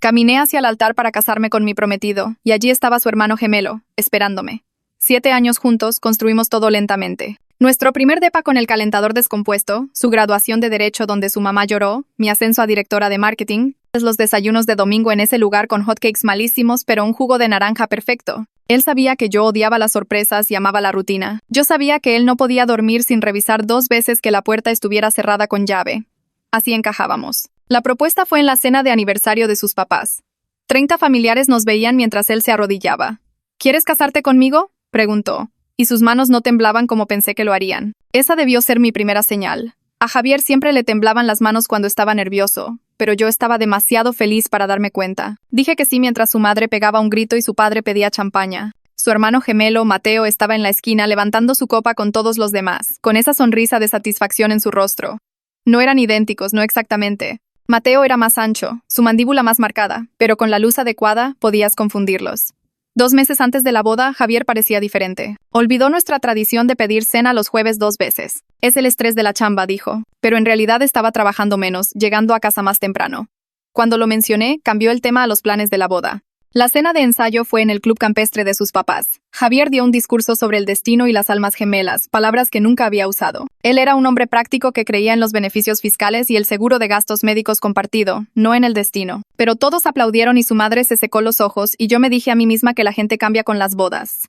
Caminé hacia el altar para casarme con mi prometido, y allí estaba su hermano gemelo, esperándome. 7 años juntos, construimos todo lentamente. Nuestro primer depa con el calentador descompuesto, su graduación de Derecho donde su mamá lloró, mi ascenso a directora de marketing, los desayunos de domingo en ese lugar con hotcakes malísimos pero un jugo de naranja perfecto. Él sabía que yo odiaba las sorpresas y amaba la rutina. Yo sabía que él no podía dormir sin revisar 2 veces que la puerta estuviera cerrada con llave. Así encajábamos. La propuesta fue en la cena de aniversario de sus papás. 30 familiares nos veían mientras él se arrodillaba. ¿Quieres casarte conmigo?, preguntó, y sus manos no temblaban como pensé que lo harían. Esa debió ser mi primera señal. A Javier siempre le temblaban las manos cuando estaba nervioso, pero yo estaba demasiado feliz para darme cuenta. Dije que sí mientras su madre pegaba un grito y su padre pedía champaña. Su hermano gemelo, Mateo, estaba en la esquina levantando su copa con todos los demás, con esa sonrisa de satisfacción en su rostro. No eran idénticos, no exactamente. Mateo era más ancho, su mandíbula más marcada, pero con la luz adecuada podías confundirlos. 2 meses antes de la boda, Javier parecía diferente. Olvidó nuestra tradición de pedir cena los jueves 2 veces. Es el estrés de la chamba, dijo, pero en realidad estaba trabajando menos, llegando a casa más temprano. Cuando lo mencioné, cambió el tema a los planes de la boda. La cena de ensayo fue en el club campestre de sus papás. Javier dio un discurso sobre el destino y las almas gemelas, palabras que nunca había usado. Él era un hombre práctico que creía en los beneficios fiscales y el seguro de gastos médicos compartido, no en el destino. Pero todos aplaudieron y su madre se secó los ojos y yo me dije a mí misma que la gente cambia con las bodas.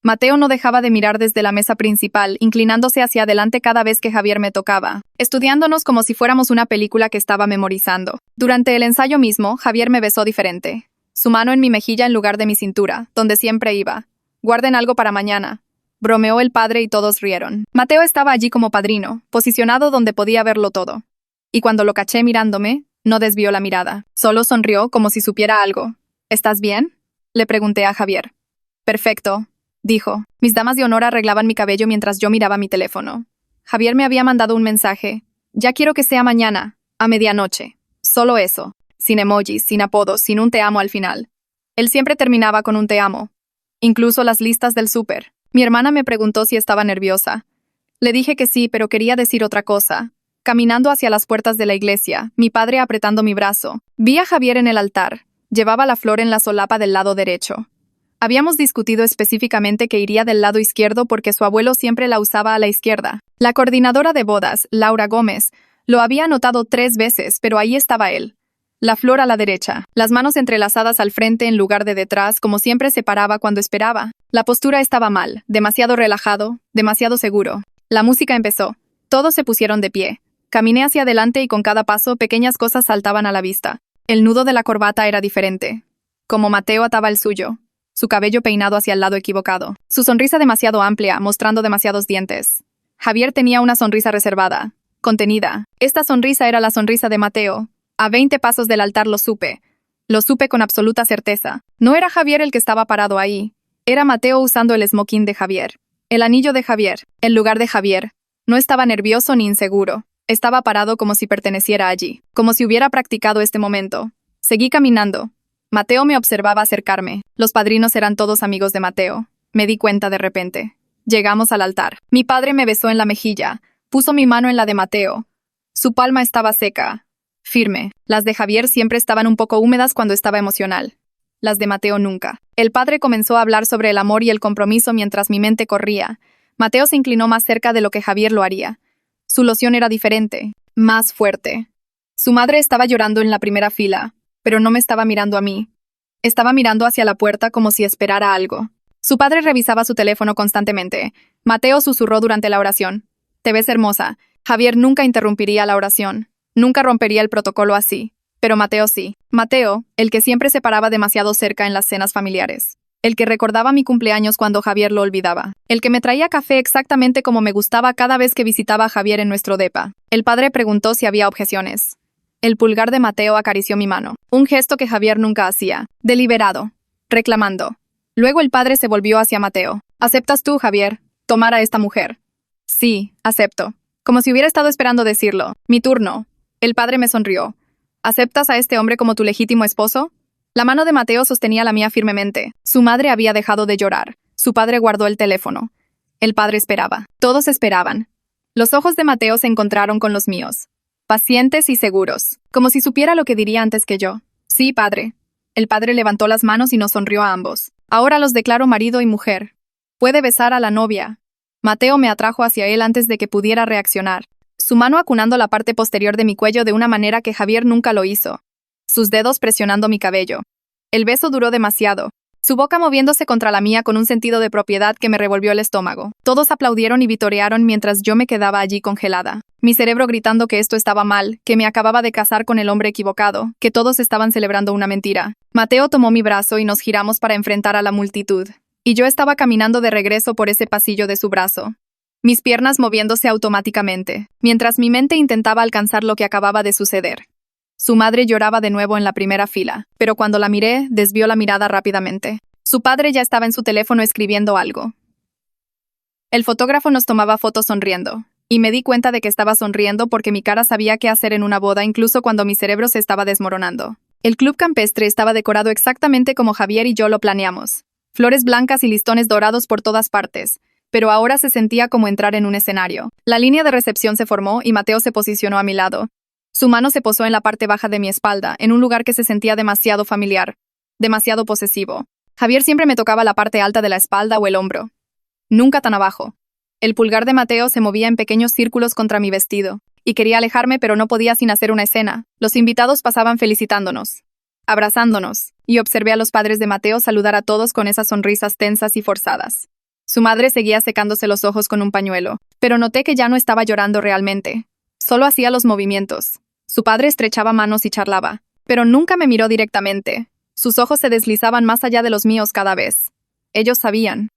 Mateo no dejaba de mirar desde la mesa principal, inclinándose hacia adelante cada vez que Javier me tocaba, estudiándonos como si fuéramos una película que estaba memorizando. Durante el ensayo mismo, Javier me besó diferente. Su mano en mi mejilla en lugar de mi cintura, donde siempre iba. Guarden algo para mañana. Bromeó el padre y todos rieron. Mateo estaba allí como padrino, posicionado donde podía verlo todo. Y cuando lo caché mirándome, no desvió la mirada. Solo sonrió como si supiera algo. ¿Estás bien?, le pregunté a Javier. Perfecto, dijo. Mis damas de honor arreglaban mi cabello mientras yo miraba mi teléfono. Javier me había mandado un mensaje. Ya quiero que sea mañana, a medianoche. Solo eso. Sin emojis, sin apodos, sin un te amo al final. Él siempre terminaba con un te amo. Incluso las listas del súper. Mi hermana me preguntó si estaba nerviosa. Le dije que sí, pero quería decir otra cosa. Caminando hacia las puertas de la iglesia, mi padre apretando mi brazo, vi a Javier en el altar. Llevaba la flor en la solapa del lado derecho. Habíamos discutido específicamente que iría del lado izquierdo porque su abuelo siempre la usaba a la izquierda. La coordinadora de bodas, Laura Gómez, lo había anotado 3 veces, pero ahí estaba él. La flor a la derecha, las manos entrelazadas al frente en lugar de detrás, como siempre se paraba cuando esperaba. La postura estaba mal, demasiado relajado, demasiado seguro. La música empezó. Todos se pusieron de pie. Caminé hacia adelante y con cada paso pequeñas cosas saltaban a la vista. El nudo de la corbata era diferente. Como Mateo ataba el suyo. Su cabello peinado hacia el lado equivocado. Su sonrisa demasiado amplia, mostrando demasiados dientes. Javier tenía una sonrisa reservada, contenida. Esta sonrisa era la sonrisa de Mateo. A 20 pasos del altar lo supe. Lo supe con absoluta certeza. No era Javier el que estaba parado ahí. Era Mateo usando el smoking de Javier. El anillo de Javier. El lugar de Javier. No estaba nervioso ni inseguro. Estaba parado como si perteneciera allí. Como si hubiera practicado este momento. Seguí caminando. Mateo me observaba acercarme. Los padrinos eran todos amigos de Mateo. Me di cuenta de repente. Llegamos al altar. Mi padre me besó en la mejilla. Puso mi mano en la de Mateo. Su palma estaba seca. Firme. Las de Javier siempre estaban un poco húmedas cuando estaba emocional. Las de Mateo nunca. El padre comenzó a hablar sobre el amor y el compromiso mientras mi mente corría. Mateo se inclinó más cerca de lo que Javier lo haría. Su loción era diferente, más fuerte. Su madre estaba llorando en la primera fila, pero no me estaba mirando a mí. Estaba mirando hacia la puerta como si esperara algo. Su padre revisaba su teléfono constantemente. Mateo susurró durante la oración. Te ves hermosa. Javier nunca interrumpiría la oración. Nunca rompería el protocolo así, pero Mateo sí. Mateo, el que siempre se paraba demasiado cerca en las cenas familiares. El que recordaba mi cumpleaños cuando Javier lo olvidaba. El que me traía café exactamente como me gustaba cada vez que visitaba a Javier en nuestro depa. El padre preguntó si había objeciones. El pulgar de Mateo acarició mi mano. Un gesto que Javier nunca hacía. Deliberado. Reclamando. Luego el padre se volvió hacia Mateo. ¿Aceptas tú, Javier, tomar a esta mujer? Sí, acepto. Como si hubiera estado esperando decirlo. Mi turno. El padre me sonrió. ¿Aceptas a este hombre como tu legítimo esposo? La mano de Mateo sostenía la mía firmemente. Su madre había dejado de llorar. Su padre guardó el teléfono. El padre esperaba. Todos esperaban. Los ojos de Mateo se encontraron con los míos. Pacientes y seguros. Como si supiera lo que diría antes que yo. Sí, padre. El padre levantó las manos y nos sonrió a ambos. Ahora los declaro marido y mujer. Puede besar a la novia. Mateo me atrajo hacia él antes de que pudiera reaccionar, su mano acunando la parte posterior de mi cuello de una manera que Javier nunca lo hizo, sus dedos presionando mi cabello. El beso duró demasiado, su boca moviéndose contra la mía con un sentido de propiedad que me revolvió el estómago. Todos aplaudieron y vitorearon mientras yo me quedaba allí congelada, mi cerebro gritando que esto estaba mal, que me acababa de casar con el hombre equivocado, que todos estaban celebrando una mentira. Mateo tomó mi brazo y nos giramos para enfrentar a la multitud. Y yo estaba caminando de regreso por ese pasillo de su brazo, mis piernas moviéndose automáticamente, mientras mi mente intentaba alcanzar lo que acababa de suceder. Su madre lloraba de nuevo en la primera fila, pero cuando la miré, desvió la mirada rápidamente. Su padre ya estaba en su teléfono escribiendo algo. El fotógrafo nos tomaba fotos sonriendo, y me di cuenta de que estaba sonriendo porque mi cara sabía qué hacer en una boda incluso cuando mi cerebro se estaba desmoronando. El club campestre estaba decorado exactamente como Javier y yo lo planeamos. Flores blancas y listones dorados por todas partes, pero ahora se sentía como entrar en un escenario. La línea de recepción se formó y Mateo se posicionó a mi lado. Su mano se posó en la parte baja de mi espalda, en un lugar que se sentía demasiado familiar, demasiado posesivo. Javier siempre me tocaba la parte alta de la espalda o el hombro. Nunca tan abajo. El pulgar de Mateo se movía en pequeños círculos contra mi vestido, y quería alejarme pero no podía sin hacer una escena. Los invitados pasaban felicitándonos, abrazándonos, y observé a los padres de Mateo saludar a todos con esas sonrisas tensas y forzadas. Su madre seguía secándose los ojos con un pañuelo, pero noté que ya no estaba llorando realmente. Solo hacía los movimientos. Su padre estrechaba manos y charlaba, pero nunca me miró directamente. Sus ojos se deslizaban más allá de los míos cada vez. Ellos sabían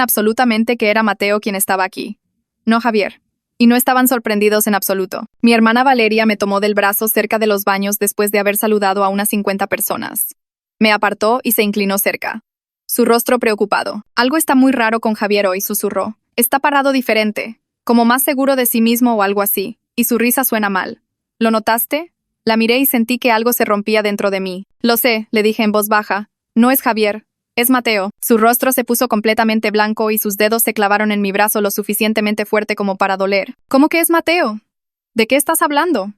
absolutamente que era Mateo quien estaba aquí, no Javier. Y no estaban sorprendidos en absoluto. Mi hermana Valeria me tomó del brazo cerca de los baños después de haber saludado a unas 50 personas. Me apartó y se inclinó cerca, su rostro preocupado. Algo está muy raro con Javier hoy, susurró. Está parado diferente, como más seguro de sí mismo o algo así, y su risa suena mal. ¿Lo notaste? La miré y sentí que algo se rompía dentro de mí. Lo sé, le dije en voz baja. No es Javier. Es Mateo. Su rostro se puso completamente blanco y sus dedos se clavaron en mi brazo lo suficientemente fuerte como para doler. ¿Cómo que es Mateo? ¿De qué estás hablando?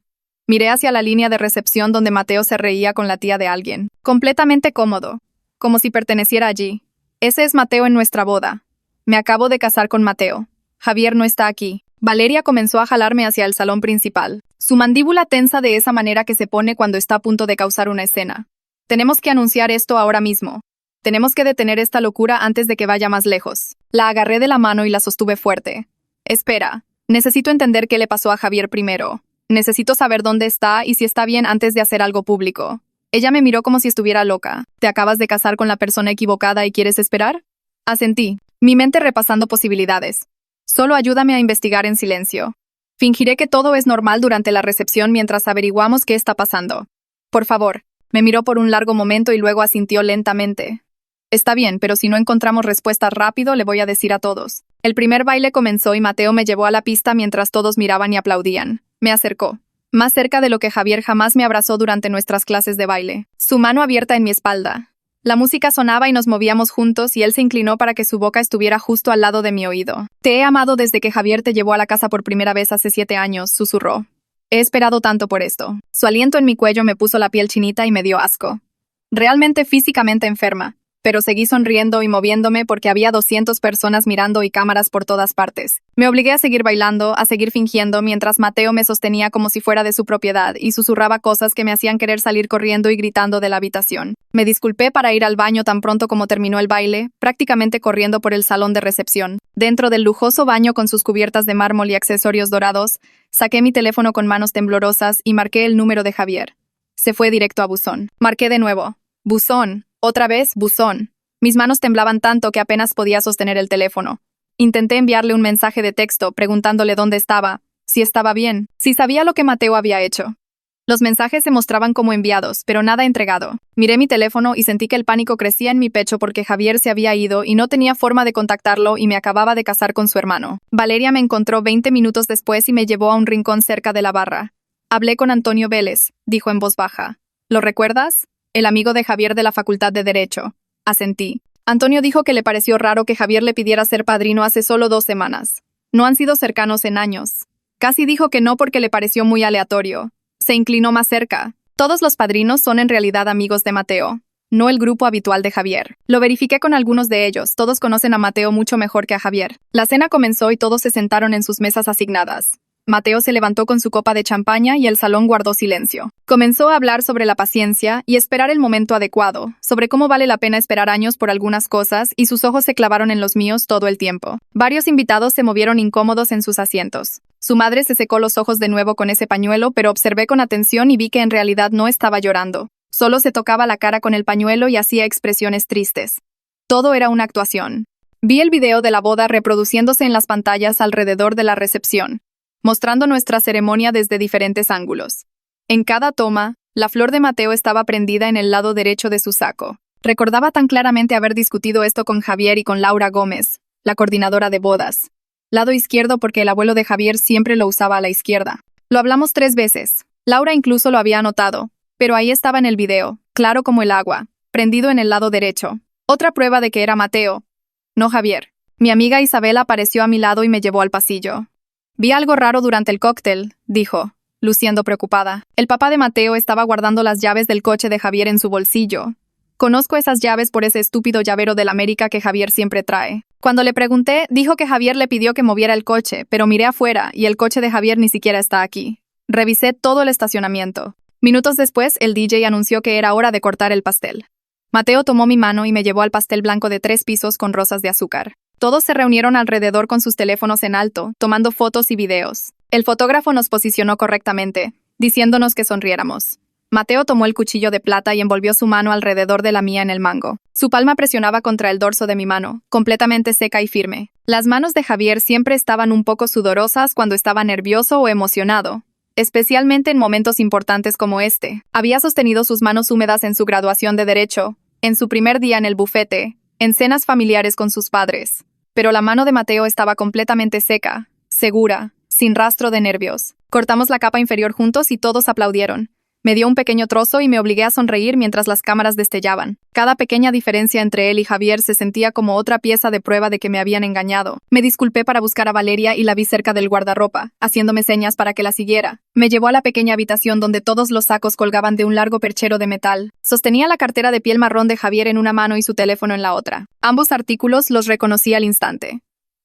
Miré hacia la línea de recepción donde Mateo se reía con la tía de alguien. Completamente cómodo, como si perteneciera allí. Ese es Mateo en nuestra boda. Me acabo de casar con Mateo. Javier no está aquí. Valeria comenzó a jalarme hacia el salón principal, su mandíbula tensa de esa manera que se pone cuando está a punto de causar una escena. Tenemos que anunciar esto ahora mismo. Tenemos que detener esta locura antes de que vaya más lejos. La agarré de la mano y la sostuve fuerte. Espera, necesito entender qué le pasó a Javier primero. Necesito saber dónde está y si está bien antes de hacer algo público. Ella me miró como si estuviera loca. ¿Te acabas de casar con la persona equivocada y quieres esperar? Asentí, mi mente repasando posibilidades. Solo ayúdame a investigar en silencio. Fingiré que todo es normal durante la recepción mientras averiguamos qué está pasando. Por favor. Me miró por un largo momento y luego asintió lentamente. Está bien, pero si no encontramos respuestas rápido, le voy a decir a todos. El primer baile comenzó y Mateo me llevó a la pista mientras todos miraban y aplaudían. Me acercó, más cerca de lo que Javier jamás me abrazó durante nuestras clases de baile, su mano abierta en mi espalda. La música sonaba y nos movíamos juntos y él se inclinó para que su boca estuviera justo al lado de mi oído. Te he amado desde que Javier te llevó a la casa por primera vez hace 7 años, susurró. He esperado tanto por esto. Su aliento en mi cuello me puso la piel chinita y me dio asco. Realmente físicamente enferma. Pero seguí sonriendo y moviéndome porque había 200 personas mirando y cámaras por todas partes. Me obligué a seguir bailando, a seguir fingiendo, mientras Mateo me sostenía como si fuera de su propiedad y susurraba cosas que me hacían querer salir corriendo y gritando de la habitación. Me disculpé para ir al baño tan pronto como terminó el baile, prácticamente corriendo por el salón de recepción. Dentro del lujoso baño con sus cubiertas de mármol y accesorios dorados, saqué mi teléfono con manos temblorosas y marqué el número de Javier. Se fue directo a buzón. Marqué de nuevo. Buzón. Otra vez, buzón. Mis manos temblaban tanto que apenas podía sostener el teléfono. Intenté enviarle un mensaje de texto preguntándole dónde estaba, si estaba bien, si sabía lo que Mateo había hecho. Los mensajes se mostraban como enviados, pero nada entregado. Miré mi teléfono y sentí que el pánico crecía en mi pecho porque Javier se había ido y no tenía forma de contactarlo y me acababa de casar con su hermano. Valeria me encontró 20 minutos después y me llevó a un rincón cerca de la barra. Hablé con Antonio Vélez, dijo en voz baja. ¿Lo recuerdas? El amigo de Javier de la Facultad de Derecho. Asentí. Antonio dijo que le pareció raro que Javier le pidiera ser padrino hace solo 2 semanas. No han sido cercanos en años. Casi dijo que no porque le pareció muy aleatorio. Se inclinó más cerca. Todos los padrinos son en realidad amigos de Mateo, no el grupo habitual de Javier. Lo verifiqué con algunos de ellos, todos conocen a Mateo mucho mejor que a Javier. La cena comenzó y todos se sentaron en sus mesas asignadas. Mateo se levantó con su copa de champaña y el salón guardó silencio. Comenzó a hablar sobre la paciencia y esperar el momento adecuado, sobre cómo vale la pena esperar años por algunas cosas, y sus ojos se clavaron en los míos todo el tiempo. Varios invitados se movieron incómodos en sus asientos. Su madre se secó los ojos de nuevo con ese pañuelo, pero observé con atención y vi que en realidad no estaba llorando. Solo se tocaba la cara con el pañuelo y hacía expresiones tristes. Todo era una actuación. Vi el video de la boda reproduciéndose en las pantallas alrededor de la recepción, mostrando nuestra ceremonia desde diferentes ángulos. En cada toma, la flor de Mateo estaba prendida en el lado derecho de su saco. Recordaba tan claramente haber discutido esto con Javier y con Laura Gómez, la coordinadora de bodas. Lado izquierdo porque el abuelo de Javier siempre lo usaba a la izquierda. Lo hablamos 3 veces. Laura incluso lo había anotado, pero ahí estaba en el video, claro como el agua, prendido en el lado derecho. Otra prueba de que era Mateo, no Javier. Mi amiga Isabela apareció a mi lado y me llevó al pasillo. Vi algo raro durante el cóctel, dijo, luciendo preocupada. El papá de Mateo estaba guardando las llaves del coche de Javier en su bolsillo. Conozco esas llaves por ese estúpido llavero del América que Javier siempre trae. Cuando le pregunté, dijo que Javier le pidió que moviera el coche, pero miré afuera y el coche de Javier ni siquiera está aquí. Revisé todo el estacionamiento. Minutos después, el DJ anunció que era hora de cortar el pastel. Mateo tomó mi mano y me llevó al pastel blanco de 3 pisos con rosas de azúcar. Todos se reunieron alrededor con sus teléfonos en alto, tomando fotos y videos. El fotógrafo nos posicionó correctamente, diciéndonos que sonriéramos. Mateo tomó el cuchillo de plata y envolvió su mano alrededor de la mía en el mango. Su palma presionaba contra el dorso de mi mano, completamente seca y firme. Las manos de Javier siempre estaban un poco sudorosas cuando estaba nervioso o emocionado, especialmente en momentos importantes como este. Había sostenido sus manos húmedas en su graduación de Derecho, en su primer día en el bufete, en cenas familiares con sus padres. Pero la mano de Mateo estaba completamente seca, segura, sin rastro de nervios. Cortamos la capa inferior juntos y todos aplaudieron. Me dio un pequeño trozo y me obligué a sonreír mientras las cámaras destellaban. Cada pequeña diferencia entre él y Javier se sentía como otra pieza de prueba de que me habían engañado. Me disculpé para buscar a Valeria y la vi cerca del guardarropa, haciéndome señas para que la siguiera. Me llevó a la pequeña habitación donde todos los sacos colgaban de un largo perchero de metal. Sostenía la cartera de piel marrón de Javier en una mano y su teléfono en la otra. Ambos artículos los reconocí al instante.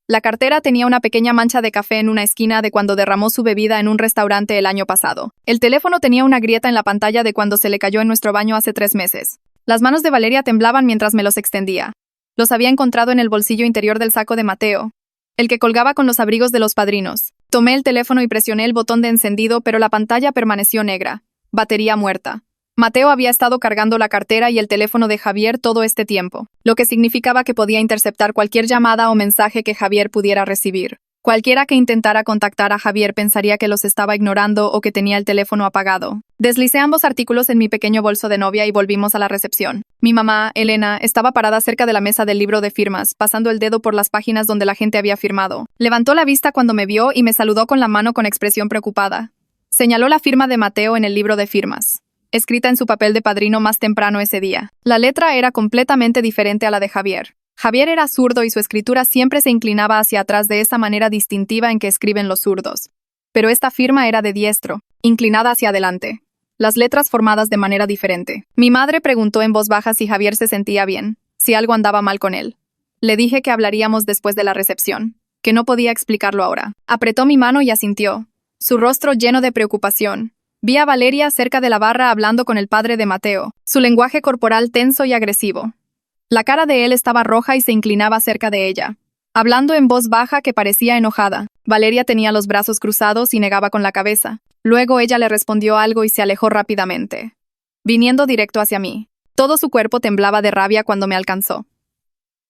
La cartera tenía una pequeña mancha de café en una esquina de cuando derramó su bebida en un restaurante el año pasado. El teléfono tenía una grieta en la pantalla de cuando se le cayó en nuestro baño hace 3 meses. Las manos de Valeria temblaban mientras me los extendía. Los había encontrado en el bolsillo interior del saco de Mateo, el que colgaba con los abrigos de los padrinos. Tomé el teléfono y presioné el botón de encendido, pero la pantalla permaneció negra. Batería muerta. Mateo había estado cargando la cartera y el teléfono de Javier todo este tiempo, lo que significaba que podía interceptar cualquier llamada o mensaje que Javier pudiera recibir. Cualquiera que intentara contactar a Javier pensaría que los estaba ignorando o que tenía el teléfono apagado. Deslicé ambos artículos en mi pequeño bolso de novia y volvimos a la recepción. Mi mamá, Elena, estaba parada cerca de la mesa del libro de firmas, pasando el dedo por las páginas donde la gente había firmado. Levantó la vista cuando me vio y me saludó con la mano con expresión preocupada. Señaló la firma de Mateo en el libro de firmas, escrita en su papel de padrino más temprano ese día. La letra era completamente diferente a la de Javier. Javier era zurdo y su escritura siempre se inclinaba hacia atrás de esa manera distintiva en que escriben los zurdos. Pero esta firma era de diestro, inclinada hacia adelante. Las letras formadas de manera diferente. Mi madre preguntó en voz baja si Javier se sentía bien, si algo andaba mal con él. Le dije que hablaríamos después de la recepción, que no podía explicarlo ahora. Apretó mi mano y asintió, su rostro lleno de preocupación. Vi a Valeria cerca de la barra hablando con el padre de Mateo, su lenguaje corporal tenso y agresivo. La cara de él estaba roja y se inclinaba cerca de ella, hablando en voz baja que parecía enojada. Valeria tenía los brazos cruzados y negaba con la cabeza. Luego ella le respondió algo y se alejó rápidamente, viniendo directo hacia mí. Todo su cuerpo temblaba de rabia cuando me alcanzó.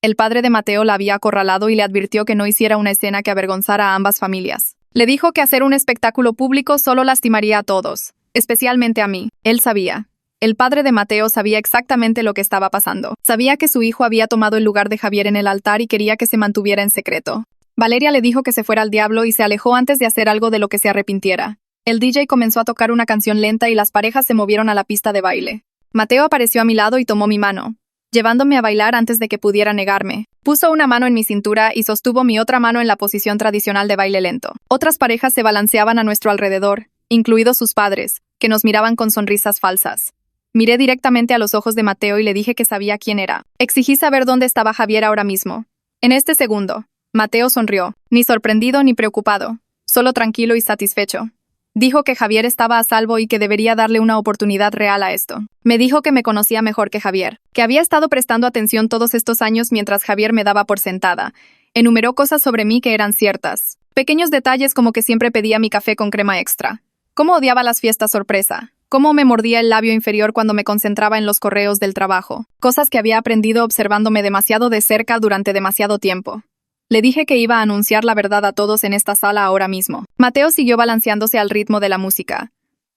El padre de Mateo la había acorralado y le advirtió que no hiciera una escena que avergonzara a ambas familias. Le dijo que hacer un espectáculo público solo lastimaría a todos, especialmente a mí. Él sabía. El padre de Mateo sabía exactamente lo que estaba pasando. Sabía que su hijo había tomado el lugar de Javier en el altar y quería que se mantuviera en secreto. Valeria le dijo que se fuera al diablo y se alejó antes de hacer algo de lo que se arrepintiera. El DJ comenzó a tocar una canción lenta y las parejas se movieron a la pista de baile. Mateo apareció a mi lado y tomó mi mano, llevándome a bailar antes de que pudiera negarme. Puso una mano en mi cintura y sostuvo mi otra mano en la posición tradicional de baile lento. Otras parejas se balanceaban a nuestro alrededor, incluidos sus padres, que nos miraban con sonrisas falsas. Miré directamente a los ojos de Mateo y le dije que sabía quién era. Exigí saber dónde estaba Javier ahora mismo. En este segundo, Mateo sonrió, ni sorprendido ni preocupado, solo tranquilo y satisfecho. Dijo que Javier estaba a salvo y que debería darle una oportunidad real a esto. Me dijo que me conocía mejor que Javier, que había estado prestando atención todos estos años mientras Javier me daba por sentada. Enumeró cosas sobre mí que eran ciertas. Pequeños detalles como que siempre pedía mi café con crema extra. Cómo odiaba las fiestas sorpresa. Cómo me mordía el labio inferior cuando me concentraba en los correos del trabajo. Cosas que había aprendido observándome demasiado de cerca durante demasiado tiempo. Le dije que iba a anunciar la verdad a todos en esta sala ahora mismo. Mateo siguió balanceándose al ritmo de la música.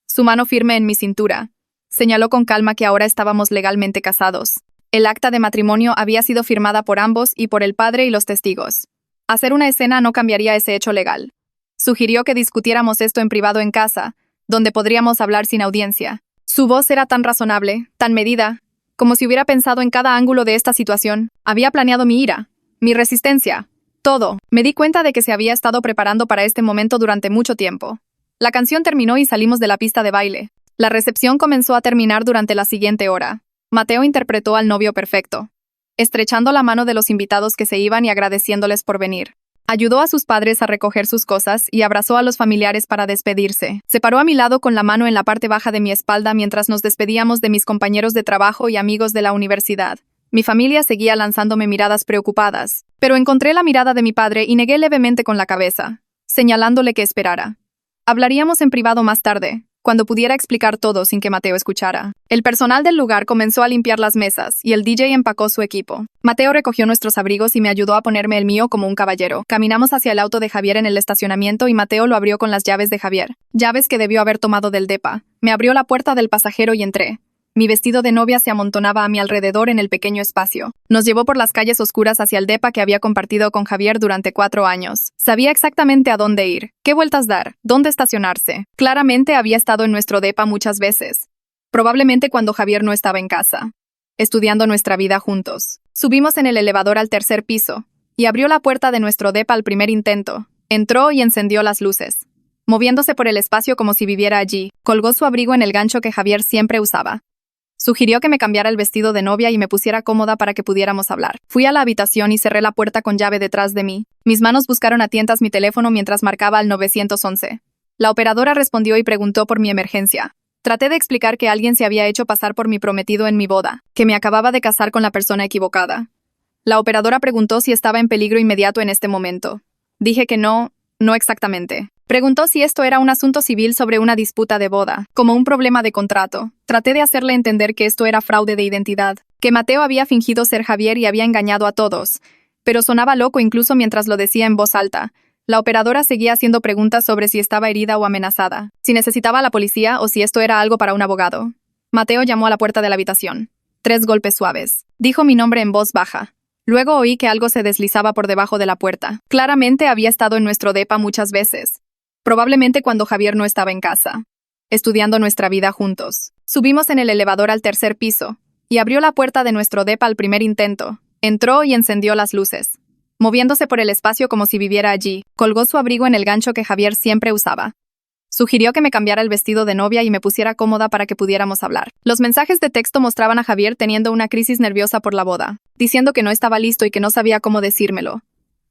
Su mano firme en mi cintura. Señaló con calma que ahora estábamos legalmente casados. El acta de matrimonio había sido firmada por ambos y por el padre y los testigos. Hacer una escena no cambiaría ese hecho legal. Sugirió que discutiéramos esto en privado en casa, donde podríamos hablar sin audiencia. Su voz era tan razonable, tan medida, como si hubiera pensado en cada ángulo de esta situación. Había planeado mi ira, mi resistencia. Todo. Me di cuenta de que se había estado preparando para este momento durante mucho tiempo. La canción terminó y salimos de la pista de baile. La recepción comenzó a terminar durante la siguiente hora. Mateo interpretó al novio perfecto, estrechando la mano de los invitados que se iban y agradeciéndoles por venir. Ayudó a sus padres a recoger sus cosas y abrazó a los familiares para despedirse. Se paró a mi lado con la mano en la parte baja de mi espalda mientras nos despedíamos de mis compañeros de trabajo y amigos de la universidad. Mi familia seguía lanzándome miradas preocupadas, pero encontré la mirada de mi padre y negué levemente con la cabeza, señalándole que esperara. Hablaríamos en privado más tarde, cuando pudiera explicar todo sin que Mateo escuchara. El personal del lugar comenzó a limpiar las mesas y el DJ empacó su equipo. Mateo recogió nuestros abrigos y me ayudó a ponerme el mío como un caballero. Caminamos hacia el auto de Javier en el estacionamiento y Mateo lo abrió con las llaves de Javier, llaves que debió haber tomado del depa. Me abrió la puerta del pasajero y entré. Mi vestido de novia se amontonaba a mi alrededor en el pequeño espacio. Nos llevó por las calles oscuras hacia el depa que había compartido con Javier durante 4 años. Sabía exactamente a dónde ir, qué vueltas dar, dónde estacionarse. Claramente había estado en nuestro depa muchas veces. Probablemente cuando Javier no estaba en casa, estudiando nuestra vida juntos. Subimos en el elevador al 3er piso, y abrió la puerta de nuestro depa al primer intento. Entró y encendió las luces. Moviéndose por el espacio como si viviera allí, colgó su abrigo en el gancho que Javier siempre usaba. Sugirió que me cambiara el vestido de novia y me pusiera cómoda para que pudiéramos hablar. Fui a la habitación y cerré la puerta con llave detrás de mí. Mis manos buscaron a tientas mi teléfono mientras marcaba al 911. La operadora respondió y preguntó por mi emergencia. Traté de explicar que alguien se había hecho pasar por mi prometido en mi boda, que me acababa de casar con la persona equivocada. La operadora preguntó si estaba en peligro inmediato en este momento. Dije que no exactamente. Preguntó si esto era un asunto civil sobre una disputa de boda, como un problema de contrato. Traté de hacerle entender que esto era fraude de identidad, que Mateo había fingido ser Javier y había engañado a todos, pero sonaba loco incluso mientras lo decía en voz alta. La operadora seguía haciendo preguntas sobre si estaba herida o amenazada, si necesitaba a la policía o si esto era algo para un abogado. Mateo llamó a la puerta de la habitación. 3 golpes suaves. Dijo mi nombre en voz baja. Luego oí que algo se deslizaba por debajo de la puerta. Claramente había estado en nuestro depa muchas veces. Probablemente cuando Javier no estaba en casa, estudiando nuestra vida juntos. Subimos en el elevador al 3er piso, y abrió la puerta de nuestro depa al primer intento. Entró y encendió las luces. Moviéndose por el espacio como si viviera allí, colgó su abrigo en el gancho que Javier siempre usaba. Sugirió que me cambiara el vestido de novia y me pusiera cómoda para que pudiéramos hablar. Los mensajes de texto mostraban a Javier teniendo una crisis nerviosa por la boda, diciendo que no estaba listo y que no sabía cómo decírmelo.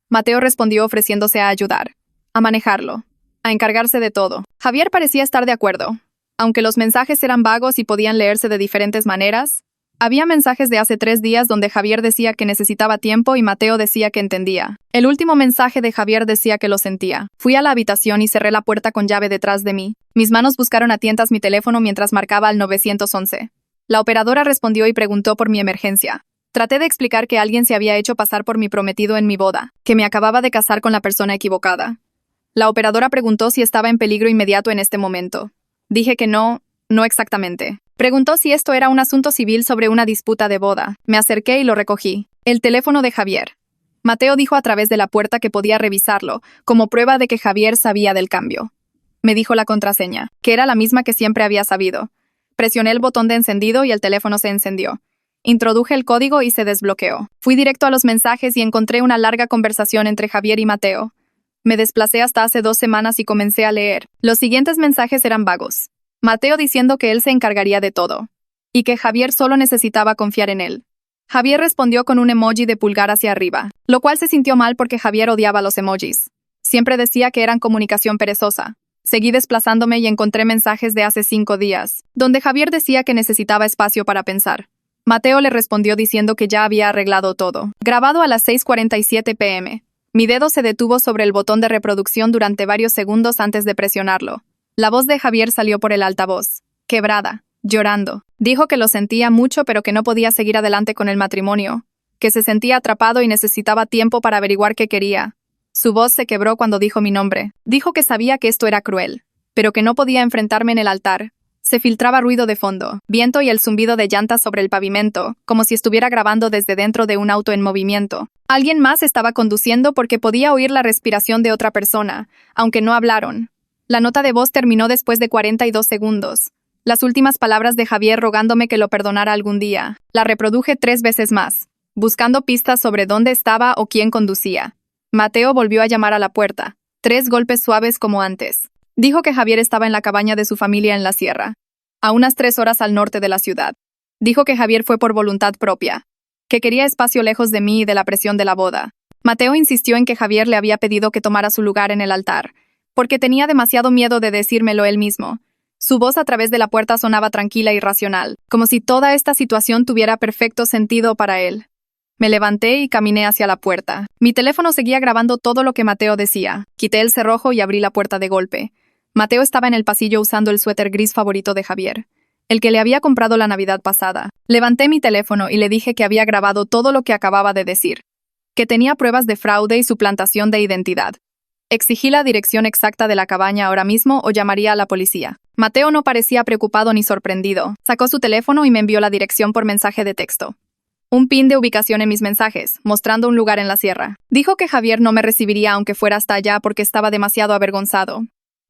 Mateo respondió ofreciéndose a ayudar, a manejarlo, a encargarse de todo. Javier parecía estar de acuerdo. Aunque los mensajes eran vagos y podían leerse de diferentes maneras, había mensajes de hace 3 días donde Javier decía que necesitaba tiempo y Mateo decía que entendía. El último mensaje de Javier decía que lo sentía. Fui a la habitación y cerré la puerta con llave detrás de mí. Mis manos buscaron a tientas mi teléfono mientras marcaba al 911. La operadora respondió y preguntó por mi emergencia. Traté de explicar que alguien se había hecho pasar por mi prometido en mi boda, que me acababa de casar con la persona equivocada. La operadora preguntó si estaba en peligro inmediato en este momento. Dije que no exactamente. Preguntó si esto era un asunto civil sobre una disputa de boda. Me acerqué y lo recogí. El teléfono de Javier. Mateo dijo a través de la puerta que podía revisarlo, como prueba de que Javier sabía del cambio. Me dijo la contraseña, que era la misma que siempre había sabido. Presioné el botón de encendido y el teléfono se encendió. Introduje el código y se desbloqueó. Fui directo a los mensajes y encontré una larga conversación entre Javier y Mateo. Me desplacé hasta hace 2 semanas y comencé a leer. Los siguientes mensajes eran vagos. Mateo diciendo que él se encargaría de todo, y que Javier solo necesitaba confiar en él. Javier respondió con un emoji de pulgar hacia arriba, lo cual se sintió mal porque Javier odiaba los emojis. Siempre decía que eran comunicación perezosa. Seguí desplazándome y encontré mensajes de hace 5 días, donde Javier decía que necesitaba espacio para pensar. Mateo le respondió diciendo que ya había arreglado todo. Grabado a las 6:47 p.m. Mi dedo se detuvo sobre el botón de reproducción durante varios segundos antes de presionarlo. La voz de Javier salió por el altavoz, quebrada, llorando. Dijo que lo sentía mucho pero que no podía seguir adelante con el matrimonio, que se sentía atrapado y necesitaba tiempo para averiguar qué quería. Su voz se quebró cuando dijo mi nombre. Dijo que sabía que esto era cruel, pero que no podía enfrentarme en el altar. Se filtraba ruido de fondo, viento y el zumbido de llantas sobre el pavimento, como si estuviera grabando desde dentro de un auto en movimiento. Alguien más estaba conduciendo porque podía oír la respiración de otra persona, aunque no hablaron. La nota de voz terminó después de 42 segundos. Las últimas palabras de Javier rogándome que lo perdonara algún día. La reproduje 3 veces más, buscando pistas sobre dónde estaba o quién conducía. Mateo volvió a llamar a la puerta. 3 golpes suaves como antes. Dijo que Javier estaba en la cabaña de su familia en la sierra, a unas 3 horas al norte de la ciudad. Dijo que Javier fue por voluntad propia, que quería espacio lejos de mí y de la presión de la boda. Mateo insistió en que Javier le había pedido que tomara su lugar en el altar, porque tenía demasiado miedo de decírmelo él mismo. Su voz a través de la puerta sonaba tranquila y racional, como si toda esta situación tuviera perfecto sentido para él. Me levanté y caminé hacia la puerta. Mi teléfono seguía grabando todo lo que Mateo decía. Quité el cerrojo y abrí la puerta de golpe. Mateo estaba en el pasillo usando el suéter gris favorito de Javier, el que le había comprado la Navidad pasada. Levanté mi teléfono y le dije que había grabado todo lo que acababa de decir, que tenía pruebas de fraude y suplantación de identidad. Exigí la dirección exacta de la cabaña ahora mismo o llamaría a la policía. Mateo no parecía preocupado ni sorprendido. Sacó su teléfono y me envió la dirección por mensaje de texto. Un pin de ubicación en mis mensajes, mostrando un lugar en la sierra. Dijo que Javier no me recibiría aunque fuera hasta allá porque estaba demasiado avergonzado.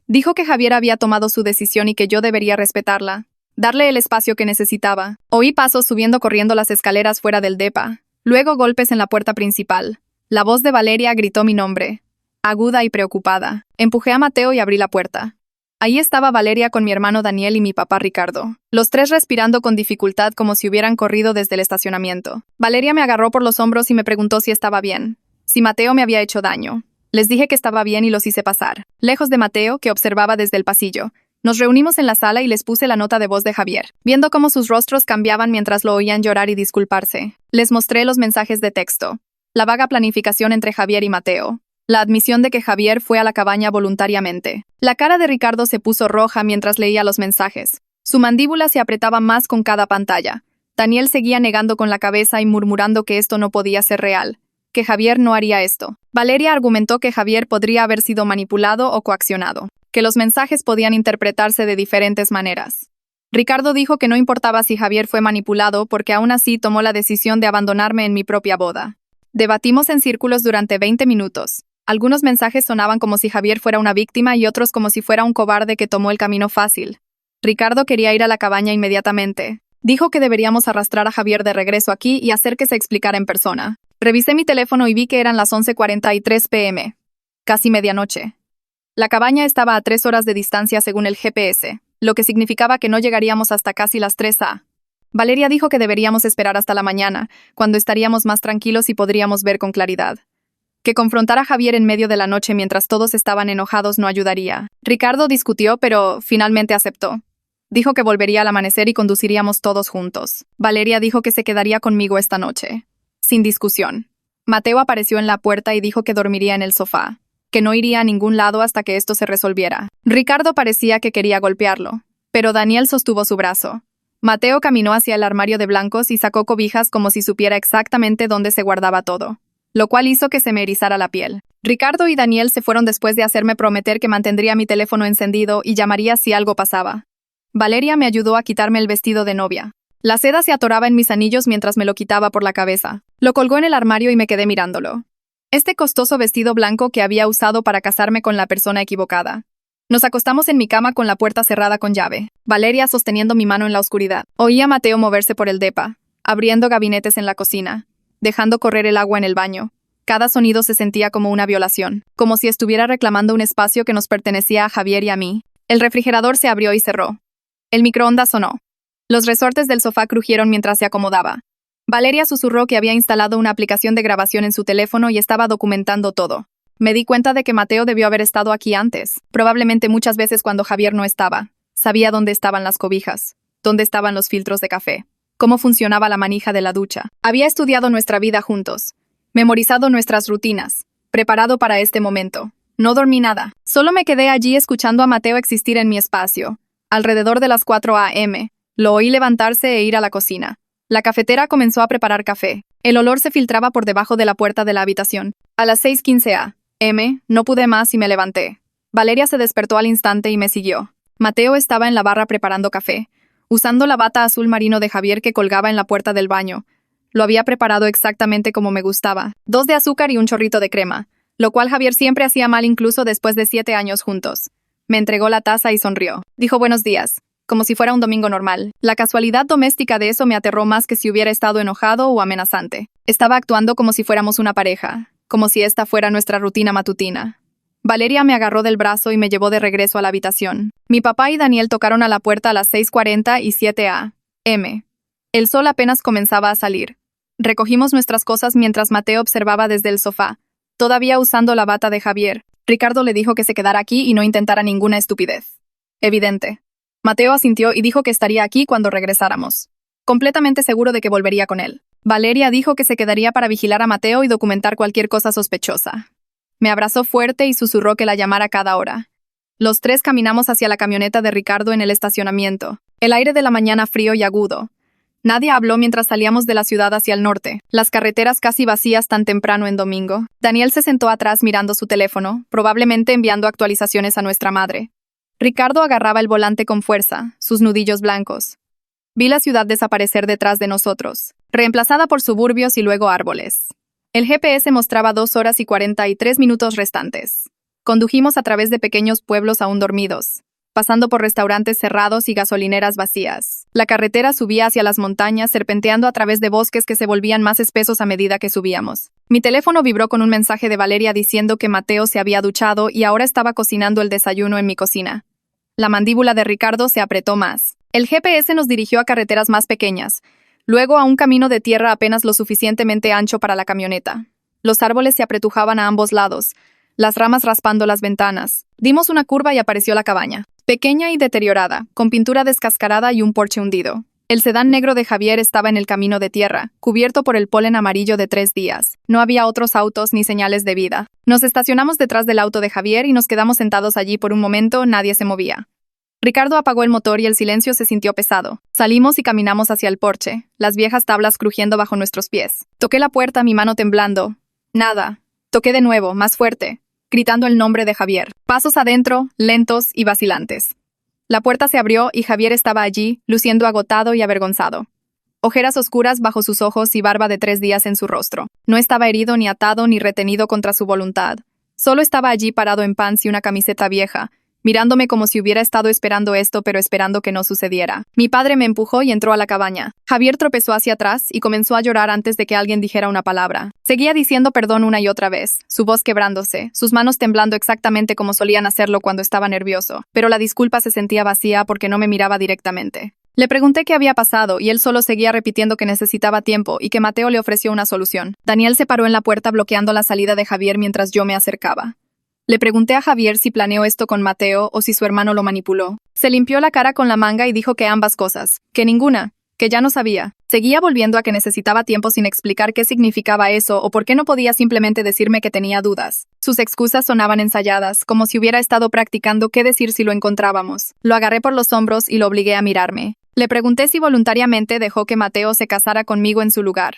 Dijo que Javier había tomado su decisión y que yo debería respetarla, darle el espacio que necesitaba. Oí pasos subiendo corriendo las escaleras fuera del depa, luego golpes en la puerta principal. La voz de Valeria gritó mi nombre, aguda y preocupada. Empujé a Mateo y abrí la puerta. Ahí estaba Valeria con mi hermano Daniel y mi papá Ricardo, los 3 respirando con dificultad como si hubieran corrido desde el estacionamiento. Valeria me agarró por los hombros y me preguntó si estaba bien, si Mateo me había hecho daño. Les dije que estaba bien y los hice pasar. Lejos de Mateo, que observaba desde el pasillo, nos reunimos en la sala y les puse la nota de voz de Javier, viendo cómo sus rostros cambiaban mientras lo oían llorar y disculparse. Les mostré los mensajes de texto, la vaga planificación entre Javier y Mateo, la admisión de que Javier fue a la cabaña voluntariamente. La cara de Ricardo se puso roja mientras leía los mensajes. Su mandíbula se apretaba más con cada pantalla. Daniel seguía negando con la cabeza y murmurando que esto no podía ser real, que Javier no haría esto. Valeria argumentó que Javier podría haber sido manipulado o coaccionado, que los mensajes podían interpretarse de diferentes maneras. Ricardo dijo que no importaba si Javier fue manipulado porque aún así tomó la decisión de abandonarme en mi propia boda. Debatimos en círculos durante 20 minutos. Algunos mensajes sonaban como si Javier fuera una víctima y otros como si fuera un cobarde que tomó el camino fácil. Ricardo quería ir a la cabaña inmediatamente. Dijo que deberíamos arrastrar a Javier de regreso aquí y hacer que se explicara en persona. Revisé mi teléfono y vi que eran las 11:43 p.m. Casi medianoche. La cabaña estaba a 3 horas de distancia según el GPS, lo que significaba que no llegaríamos hasta casi las 3 a. Valeria dijo que deberíamos esperar hasta la mañana, cuando estaríamos más tranquilos y podríamos ver con claridad. Que confrontar a Javier en medio de la noche mientras todos estaban enojados no ayudaría. Ricardo discutió, pero finalmente aceptó. Dijo que volvería al amanecer y conduciríamos todos juntos. Valeria dijo que se quedaría conmigo esta noche. Sin discusión. Mateo apareció en la puerta y dijo que dormiría en el sofá, que no iría a ningún lado hasta que esto se resolviera. Ricardo parecía que quería golpearlo, pero Daniel sostuvo su brazo. Mateo caminó hacia el armario de blancos y sacó cobijas como si supiera exactamente dónde se guardaba todo, lo cual hizo que se me erizara la piel. Ricardo y Daniel se fueron después de hacerme prometer que mantendría mi teléfono encendido y llamaría si algo pasaba. Valeria me ayudó a quitarme el vestido de novia. La seda se atoraba en mis anillos mientras me lo quitaba por la cabeza. Lo colgó en el armario y me quedé mirándolo. Este costoso vestido blanco que había usado para casarme con la persona equivocada. Nos acostamos en mi cama con la puerta cerrada con llave, Valeria sosteniendo mi mano en la oscuridad. Oí a Mateo moverse por el depa, abriendo gabinetes en la cocina, dejando correr el agua en el baño. Cada sonido se sentía como una violación, como si estuviera reclamando un espacio que nos pertenecía a Javier y a mí. El refrigerador se abrió y cerró. El microondas sonó. Los resortes del sofá crujieron mientras se acomodaba. Valeria susurró que había instalado una aplicación de grabación en su teléfono y estaba documentando todo. Me di cuenta de que Mateo debió haber estado aquí antes, probablemente muchas veces cuando Javier no estaba. Sabía dónde estaban las cobijas, dónde estaban los filtros de café, cómo funcionaba la manija de la ducha. Había estudiado nuestra vida juntos, memorizado nuestras rutinas, preparado para este momento. No dormí nada. Solo me quedé allí escuchando a Mateo existir en mi espacio. Alrededor de las 4 a.m., lo oí levantarse e ir a la cocina. La cafetera comenzó a preparar café. El olor se filtraba por debajo de la puerta de la habitación. A las 6:15 a.m., no pude más y me levanté. Valeria se despertó al instante y me siguió. Mateo estaba en la barra preparando café, usando la bata azul marino de Javier que colgaba en la puerta del baño. Lo había preparado exactamente como me gustaba. 2 de azúcar y un chorrito de crema, lo cual Javier siempre hacía mal incluso después de 7 años juntos. Me entregó la taza y sonrió. Dijo buenos días, como si fuera un domingo normal. La casualidad doméstica de eso me aterró más que si hubiera estado enojado o amenazante. Estaba actuando como si fuéramos una pareja, como si esta fuera nuestra rutina matutina. Valeria me agarró del brazo y me llevó de regreso a la habitación. Mi papá y Daniel tocaron a la puerta a las 6:40 y 7 a.m. El sol apenas comenzaba a salir. Recogimos nuestras cosas mientras Mateo observaba desde el sofá, todavía usando la bata de Javier. Ricardo le dijo que se quedara aquí y no intentara ninguna estupidez. Evidente. Mateo asintió y dijo que estaría aquí cuando regresáramos. Completamente seguro de que volvería con él. Valeria dijo que se quedaría para vigilar a Mateo y documentar cualquier cosa sospechosa. Me abrazó fuerte y susurró que la llamara cada hora. Los 3 caminamos hacia la camioneta de Ricardo en el estacionamiento. El aire de la mañana frío y agudo. Nadie habló mientras salíamos de la ciudad hacia el norte, las carreteras casi vacías tan temprano en domingo. Daniel se sentó atrás mirando su teléfono, probablemente enviando actualizaciones a nuestra madre. Ricardo agarraba el volante con fuerza, sus nudillos blancos. Vi la ciudad desaparecer detrás de nosotros, reemplazada por suburbios y luego árboles. El GPS mostraba 2 horas y 43 minutos restantes. Condujimos a través de pequeños pueblos aún dormidos, pasando por restaurantes cerrados y gasolineras vacías. La carretera subía hacia las montañas, serpenteando a través de bosques que se volvían más espesos a medida que subíamos. Mi teléfono vibró con un mensaje de Valeria diciendo que Mateo se había duchado y ahora estaba cocinando el desayuno en mi cocina. La mandíbula de Ricardo se apretó más. El GPS nos dirigió a carreteras más pequeñas, luego a un camino de tierra apenas lo suficientemente ancho para la camioneta. Los árboles se apretujaban a ambos lados, las ramas raspando las ventanas. Dimos una curva y apareció la cabaña, pequeña y deteriorada, con pintura descascarada y un porche hundido. El sedán negro de Javier estaba en el camino de tierra, cubierto por el polen amarillo de 3 días. No había otros autos ni señales de vida. Nos estacionamos detrás del auto de Javier y nos quedamos sentados allí por un momento, nadie se movía. Ricardo apagó el motor y el silencio se sintió pesado. Salimos y caminamos hacia el porche, las viejas tablas crujiendo bajo nuestros pies. Toqué la puerta, mi mano temblando. Nada. Toqué de nuevo, más fuerte, gritando el nombre de Javier. Pasos adentro, lentos y vacilantes. La puerta se abrió y Javier estaba allí, luciendo agotado y avergonzado. Ojeras oscuras bajo sus ojos y barba de 3 días en su rostro. No estaba herido ni atado ni retenido contra su voluntad. Solo estaba allí parado en pants y una camiseta vieja, mirándome como si hubiera estado esperando esto pero esperando que no sucediera. Mi padre me empujó y entró a la cabaña. Javier tropezó hacia atrás y comenzó a llorar antes de que alguien dijera una palabra. Seguía diciendo perdón una y otra vez, su voz quebrándose, sus manos temblando exactamente como solían hacerlo cuando estaba nervioso, pero la disculpa se sentía vacía porque no me miraba directamente. Le pregunté qué había pasado y él solo seguía repitiendo que necesitaba tiempo y que Mateo le ofreció una solución. Daniel se paró en la puerta bloqueando la salida de Javier mientras yo me acercaba. Le pregunté a Javier si planeó esto con Mateo o si su hermano lo manipuló. Se limpió la cara con la manga y dijo que ambas cosas, que ninguna, que ya no sabía. Seguía volviendo a que necesitaba tiempo sin explicar qué significaba eso o por qué no podía simplemente decirme que tenía dudas. Sus excusas sonaban ensayadas, como si hubiera estado practicando qué decir si lo encontrábamos. Lo agarré por los hombros y lo obligué a mirarme. Le pregunté si voluntariamente dejó que Mateo se casara conmigo en su lugar.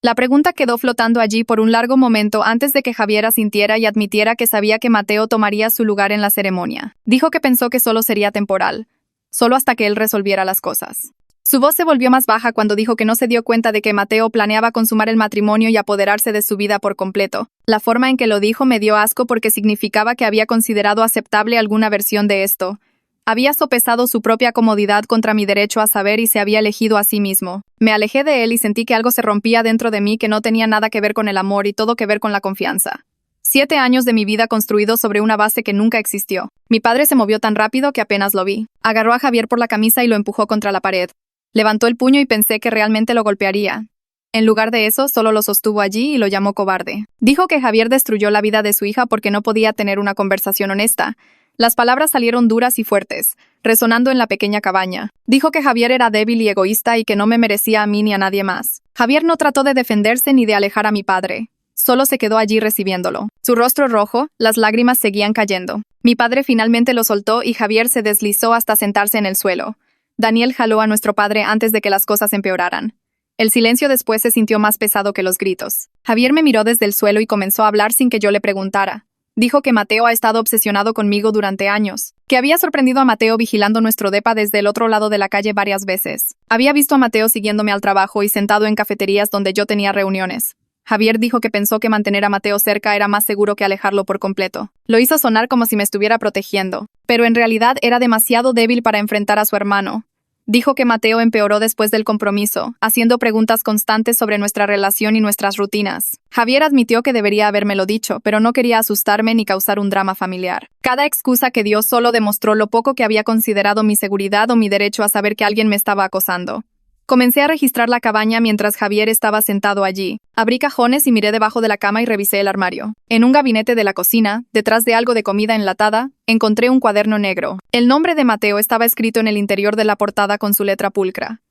La pregunta quedó flotando allí por un largo momento antes de que Javier asintiera y admitiera que sabía que Mateo tomaría su lugar en la ceremonia. Dijo que pensó que solo sería temporal, solo hasta que él resolviera las cosas. Su voz se volvió más baja cuando dijo que no se dio cuenta de que Mateo planeaba consumar el matrimonio y apoderarse de su vida por completo. La forma en que lo dijo me dio asco porque significaba que había considerado aceptable alguna versión de esto. Había sopesado su propia comodidad contra mi derecho a saber y se había elegido a sí mismo. Me alejé de él y sentí que algo se rompía dentro de mí que no tenía nada que ver con el amor y todo que ver con la confianza. 7 años de mi vida construidos sobre una base que nunca existió. Mi padre se movió tan rápido que apenas lo vi. Agarró a Javier por la camisa y lo empujó contra la pared. Levantó el puño y pensé que realmente lo golpearía. En lugar de eso, solo lo sostuvo allí y lo llamó cobarde. Dijo que Javier destruyó la vida de su hija porque no podía tener una conversación honesta. Las palabras salieron duras y fuertes, resonando en la pequeña cabaña. Dijo que Javier era débil y egoísta y que no me merecía a mí ni a nadie más. Javier no trató de defenderse ni de alejar a mi padre. Solo se quedó allí recibiéndolo. Su rostro rojo, las lágrimas seguían cayendo. Mi padre finalmente lo soltó y Javier se deslizó hasta sentarse en el suelo. Daniel jaló a nuestro padre antes de que las cosas empeoraran. El silencio después se sintió más pesado que los gritos. Javier me miró desde el suelo y comenzó a hablar sin que yo le preguntara. Dijo que Mateo ha estado obsesionado conmigo durante años, que había sorprendido a Mateo vigilando nuestro depa desde el otro lado de la calle varias veces. Había visto a Mateo siguiéndome al trabajo y sentado en cafeterías donde yo tenía reuniones. Javier dijo que pensó que mantener a Mateo cerca era más seguro que alejarlo por completo. Lo hizo sonar como si me estuviera protegiendo, pero en realidad era demasiado débil para enfrentar a su hermano. Dijo que Mateo empeoró después del compromiso, haciendo preguntas constantes sobre nuestra relación y nuestras rutinas. Javier admitió que debería habérmelo dicho, pero no quería asustarme ni causar un drama familiar. Cada excusa que dio solo demostró lo poco que había considerado mi seguridad o mi derecho a saber que alguien me estaba acosando. Comencé a registrar la cabaña mientras Javier estaba sentado allí. Abrí cajones y miré debajo de la cama y revisé el armario. En un gabinete de la cocina, detrás de algo de comida enlatada, encontré un cuaderno negro. El nombre de Mateo estaba escrito en el interior de la portada con su letra pulcra.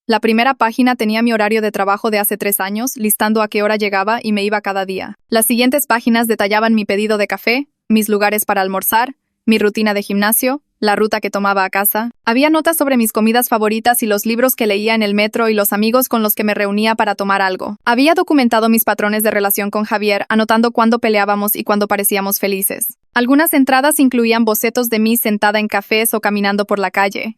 La primera página tenía mi horario de trabajo de hace 3 años, listando a qué hora llegaba y me iba cada día. Las siguientes páginas detallaban mi pedido de café, mis lugares para almorzar, mi rutina de gimnasio, la ruta que tomaba a casa. Había notas sobre mis comidas favoritas y los libros que leía en el metro y los amigos con los que me reunía para tomar algo. Había documentado mis patrones de relación con Javier, anotando cuándo peleábamos y cuándo parecíamos felices. Algunas entradas incluían bocetos de mí sentada en cafés o caminando por la calle.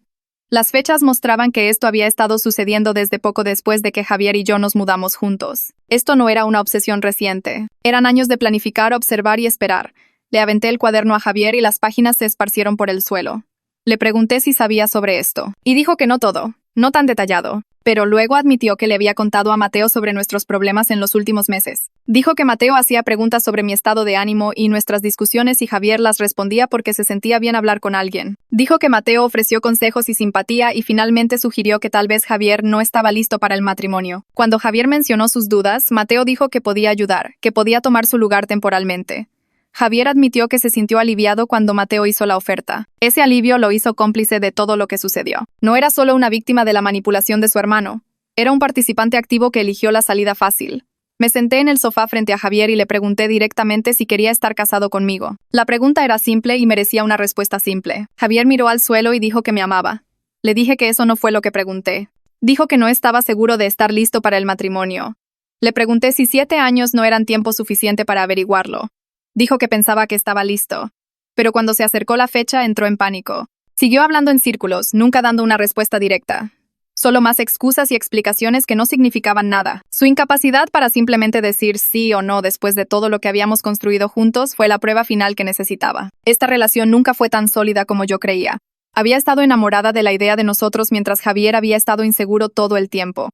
Las fechas mostraban que esto había estado sucediendo desde poco después de que Javier y yo nos mudamos juntos. Esto no era una obsesión reciente. Eran años de planificar, observar y esperar. Le aventé el cuaderno a Javier y las páginas se esparcieron por el suelo. Le pregunté si sabía sobre esto, y dijo que no todo, no tan detallado, pero luego admitió que le había contado a Mateo sobre nuestros problemas en los últimos meses. Dijo que Mateo hacía preguntas sobre mi estado de ánimo y nuestras discusiones y Javier las respondía porque se sentía bien hablar con alguien. Dijo que Mateo ofreció consejos y simpatía y finalmente sugirió que tal vez Javier no estaba listo para el matrimonio. Cuando Javier mencionó sus dudas, Mateo dijo que podía ayudar, que podía tomar su lugar temporalmente. Javier admitió que se sintió aliviado cuando Mateo hizo la oferta. Ese alivio lo hizo cómplice de todo lo que sucedió. No era solo una víctima de la manipulación de su hermano. Era un participante activo que eligió la salida fácil. Me senté en el sofá frente a Javier y le pregunté directamente si quería estar casado conmigo. La pregunta era simple y merecía una respuesta simple. Javier miró al suelo y dijo que me amaba. Le dije que eso no fue lo que pregunté. Dijo que no estaba seguro de estar listo para el matrimonio. Le pregunté si 7 años no eran tiempo suficiente para averiguarlo. Dijo que pensaba que estaba listo, pero cuando se acercó la fecha entró en pánico. Siguió hablando en círculos, nunca dando una respuesta directa. Solo más excusas y explicaciones que no significaban nada. Su incapacidad para simplemente decir sí o no después de todo lo que habíamos construido juntos fue la prueba final que necesitaba. Esta relación nunca fue tan sólida como yo creía. Había estado enamorada de la idea de nosotros mientras Javier había estado inseguro todo el tiempo.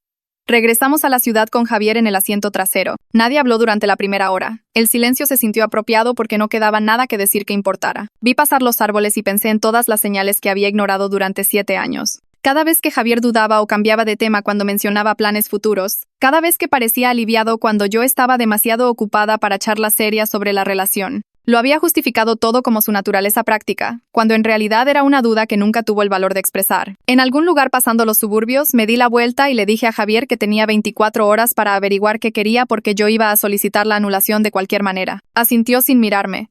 Regresamos a la ciudad con Javier en el asiento trasero. Nadie habló durante la primera hora. El silencio se sintió apropiado porque no quedaba nada que decir que importara. Vi pasar los árboles y pensé en todas las señales que había ignorado durante 7 años. Cada vez que Javier dudaba o cambiaba de tema cuando mencionaba planes futuros, cada vez que parecía aliviado cuando yo estaba demasiado ocupada para charlas serias sobre la relación, lo había justificado todo como su naturaleza práctica, cuando en realidad era una duda que nunca tuvo el valor de expresar. En algún lugar pasando los suburbios, me di la vuelta y le dije a Javier que tenía 24 horas para averiguar qué quería porque yo iba a solicitar la anulación de cualquier manera. Asintió sin mirarme.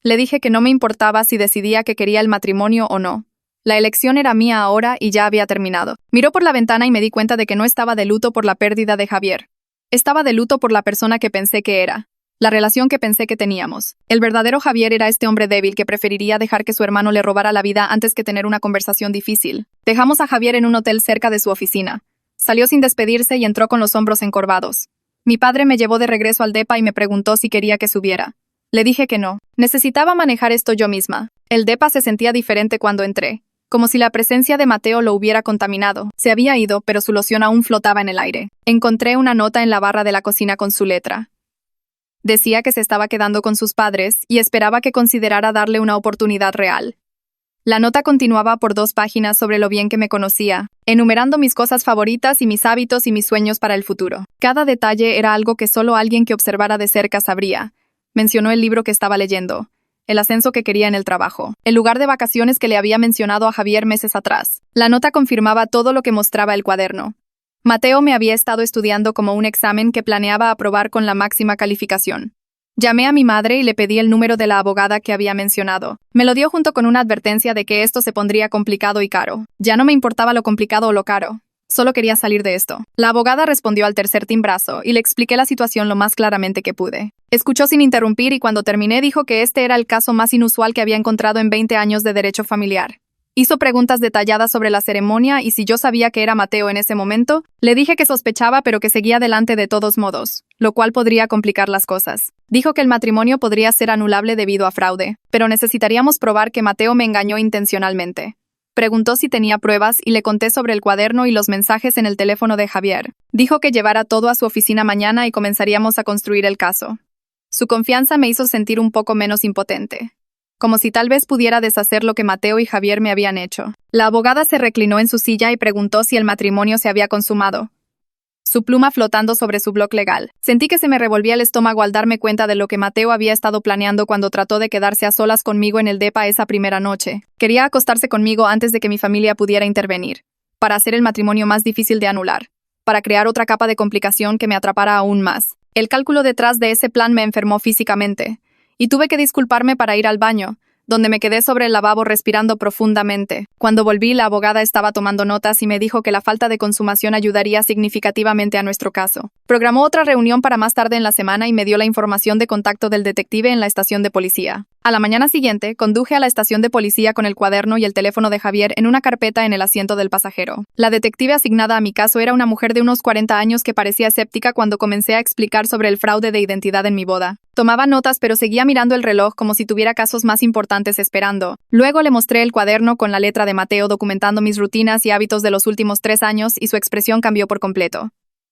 Le dije que no me importaba si decidía que quería el matrimonio o no. La elección era mía ahora y ya había terminado. Miró por la ventana y me di cuenta de que no estaba de luto por la pérdida de Javier. Estaba de luto por la persona que pensé que era. La relación que pensé que teníamos. El verdadero Javier era este hombre débil que preferiría dejar que su hermano le robara la vida antes que tener una conversación difícil. Dejamos a Javier en un hotel cerca de su oficina. Salió sin despedirse y entró con los hombros encorvados. Mi padre me llevó de regreso al depa y me preguntó si quería que subiera. Le dije que no. Necesitaba manejar esto yo misma. El depa se sentía diferente cuando entré. Como si la presencia de Mateo lo hubiera contaminado. Se había ido, pero su loción aún flotaba en el aire. Encontré una nota en la barra de la cocina con su letra. Decía que se estaba quedando con sus padres y esperaba que considerara darle una oportunidad real. La nota continuaba por 2 páginas sobre lo bien que me conocía, enumerando mis cosas favoritas y mis hábitos y mis sueños para el futuro. Cada detalle era algo que solo alguien que observara de cerca sabría. Mencionó el libro que estaba leyendo, el ascenso que quería en el trabajo, el lugar de vacaciones que le había mencionado a Javier meses atrás. La nota confirmaba todo lo que mostraba el cuaderno. Mateo me había estado estudiando como un examen que planeaba aprobar con la máxima calificación. Llamé a mi madre y le pedí el número de la abogada que había mencionado. Me lo dio junto con una advertencia de que esto se pondría complicado y caro. Ya no me importaba lo complicado o lo caro. Solo quería salir de esto. La abogada respondió al tercer timbrazo y le expliqué la situación lo más claramente que pude. Escuchó sin interrumpir y cuando terminé dijo que este era el caso más inusual que había encontrado en 20 años de derecho familiar. Hizo preguntas detalladas sobre la ceremonia y si yo sabía que era Mateo en ese momento, le dije que sospechaba pero que seguía adelante de todos modos, lo cual podría complicar las cosas. Dijo que el matrimonio podría ser anulable debido a fraude, pero necesitaríamos probar que Mateo me engañó intencionalmente. Preguntó si tenía pruebas y le conté sobre el cuaderno y los mensajes en el teléfono de Javier. Dijo que llevara todo a su oficina mañana y comenzaríamos a construir el caso. Su confianza me hizo sentir un poco menos impotente, como si tal vez pudiera deshacer lo que Mateo y Javier me habían hecho. La abogada se reclinó en su silla y preguntó si el matrimonio se había consumado, su pluma flotando sobre su bloc legal. Sentí que se me revolvía el estómago al darme cuenta de lo que Mateo había estado planeando cuando trató de quedarse a solas conmigo en el depa esa primera noche. Quería acostarse conmigo antes de que mi familia pudiera intervenir, para hacer el matrimonio más difícil de anular, para crear otra capa de complicación que me atrapara aún más. El cálculo detrás de ese plan me enfermó físicamente, y tuve que disculparme para ir al baño, donde me quedé sobre el lavabo respirando profundamente. Cuando volví, la abogada estaba tomando notas y me dijo que la falta de consumación ayudaría significativamente a nuestro caso. Programó otra reunión para más tarde en la semana y me dio la información de contacto del detective en la estación de policía. A la mañana siguiente, conduje a la estación de policía con el cuaderno y el teléfono de Javier en una carpeta en el asiento del pasajero. La detective asignada a mi caso era una mujer de unos 40 años que parecía escéptica cuando comencé a explicar sobre el fraude de identidad en mi boda. Tomaba notas pero seguía mirando el reloj como si tuviera casos más importantes esperando. Luego le mostré el cuaderno con la letra de Mateo documentando mis rutinas y hábitos de los últimos 3 años y su expresión cambió por completo.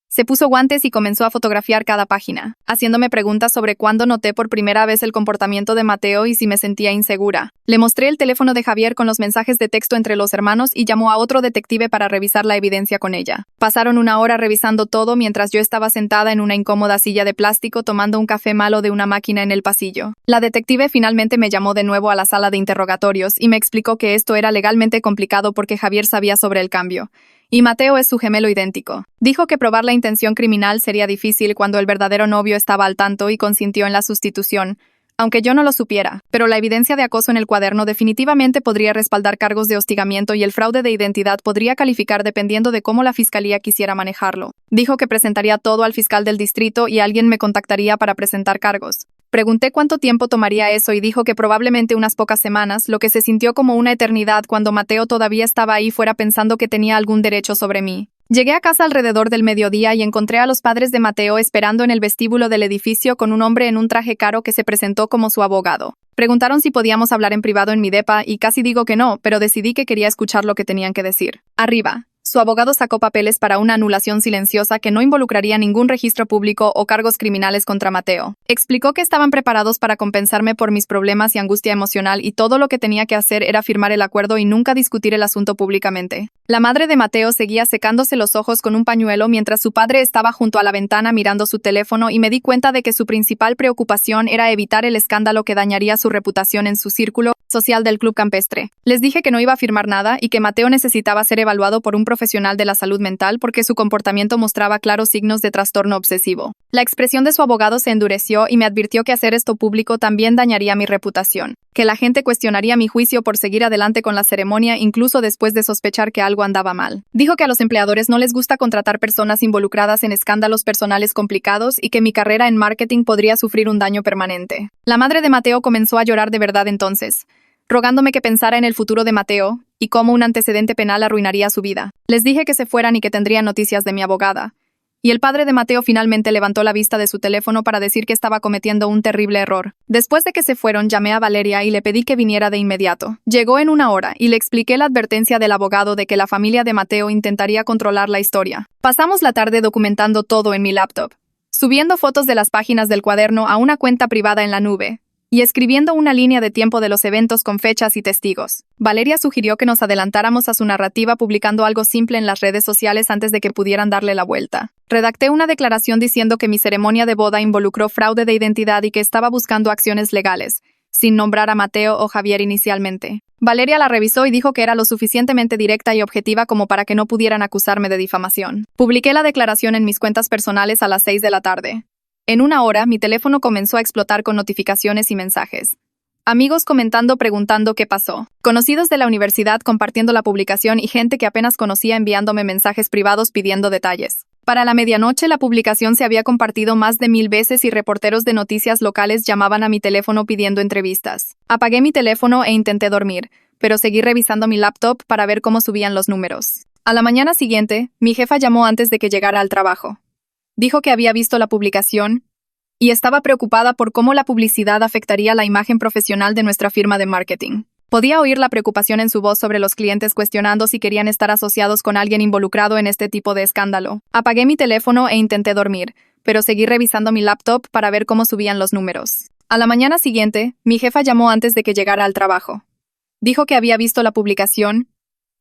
Se puso guantes y comenzó a fotografiar cada página, haciéndome preguntas sobre cuándo noté por primera vez el comportamiento de Mateo y si me sentía insegura. Le mostré el teléfono de Javier con los mensajes de texto entre los hermanos y llamó a otro detective para revisar la evidencia con ella. Pasaron 1 hora revisando todo mientras yo estaba sentada en una incómoda silla de plástico tomando un café malo de una máquina en el pasillo. La detective finalmente me llamó de nuevo a la sala de interrogatorios y me explicó que esto era legalmente complicado porque Javier sabía sobre el cambio. Y Mateo es su gemelo idéntico. Dijo que probar la intención criminal sería difícil cuando el verdadero novio estaba al tanto y consintió en la sustitución, aunque yo no lo supiera, pero la evidencia de acoso en el cuaderno definitivamente podría respaldar cargos de hostigamiento y el fraude de identidad podría calificar dependiendo de cómo la fiscalía quisiera manejarlo. Dijo que presentaría todo al fiscal del distrito y alguien me contactaría para presentar cargos. Pregunté cuánto tiempo tomaría eso y dijo que probablemente unas pocas semanas, lo que se sintió como una eternidad cuando Mateo todavía estaba ahí fuera pensando que tenía algún derecho sobre mí. Llegué a casa alrededor del mediodía y encontré a los padres de Mateo esperando en el vestíbulo del edificio con un hombre en un traje caro que se presentó como su abogado. Preguntaron si podíamos hablar en privado en mi depa y casi digo que no, pero decidí que quería escuchar lo que tenían que decir. Arriba. Su abogado sacó papeles para una anulación silenciosa que no involucraría ningún registro público o cargos criminales contra Mateo. Explicó que estaban preparados para compensarme por mis problemas y angustia emocional y todo lo que tenía que hacer era firmar el acuerdo y nunca discutir el asunto públicamente. La madre de Mateo seguía secándose los ojos con un pañuelo mientras su padre estaba junto a la ventana mirando su teléfono y me di cuenta de que su principal preocupación era evitar el escándalo que dañaría su reputación en su círculo social del club campestre. Les dije que no iba a firmar nada y que Mateo necesitaba ser evaluado por un profesional de la salud mental porque su comportamiento mostraba claros signos de trastorno obsesivo. La expresión de su abogado se endureció y me advirtió que hacer esto público también dañaría mi reputación, que la gente cuestionaría mi juicio por seguir adelante con la ceremonia incluso después de sospechar que algo andaba mal. Dijo que a los empleadores no les gusta contratar personas involucradas en escándalos personales complicados y que mi carrera en marketing podría sufrir un daño permanente. La madre de Mateo comenzó a llorar de verdad entonces, rogándome que pensara en el futuro de Mateo y cómo un antecedente penal arruinaría su vida. Les dije que se fueran y que tendrían noticias de mi abogada. Y el padre de Mateo finalmente levantó la vista de su teléfono para decir que estaba cometiendo un terrible error. Después de que se fueron, llamé a Valeria y le pedí que viniera de inmediato. Llegó en 1 hora y le expliqué la advertencia del abogado de que la familia de Mateo intentaría controlar la historia. Pasamos la tarde documentando todo en mi laptop. subiendo fotos de las páginas del cuaderno a una cuenta privada en la nube y escribiendo una línea de tiempo de los eventos con fechas y testigos. Valeria sugirió que nos adelantáramos a su narrativa publicando algo simple en las redes sociales antes de que pudieran darle la vuelta. Redacté una declaración diciendo que mi ceremonia de boda involucró fraude de identidad y que estaba buscando acciones legales, sin nombrar a Mateo o Javier inicialmente. Valeria la revisó y dijo que era lo suficientemente directa y objetiva como para que no pudieran acusarme de difamación. Publiqué la declaración en mis cuentas personales a las 6 de la tarde. En una hora, mi teléfono comenzó a explotar con notificaciones y mensajes. Amigos comentando preguntando qué pasó. Conocidos de la universidad compartiendo la publicación y gente que apenas conocía enviándome mensajes privados pidiendo detalles. Para la medianoche, la publicación se había compartido más de 1000 veces y reporteros de noticias locales llamaban a mi teléfono pidiendo entrevistas. Apagué mi teléfono e intenté dormir, pero seguí revisando mi laptop para ver cómo subían los números. A la mañana siguiente, mi jefa llamó antes de que llegara al trabajo. Dijo que había visto la publicación y estaba preocupada por cómo la publicidad afectaría la imagen profesional de nuestra firma de marketing. Podía oír la preocupación en su voz sobre los clientes cuestionando si querían estar asociados con alguien involucrado en este tipo de escándalo. Apagué mi teléfono e intenté dormir, pero seguí revisando mi laptop para ver cómo subían los números. A la mañana siguiente, mi jefa llamó antes de que llegara al trabajo. Dijo que había visto la publicación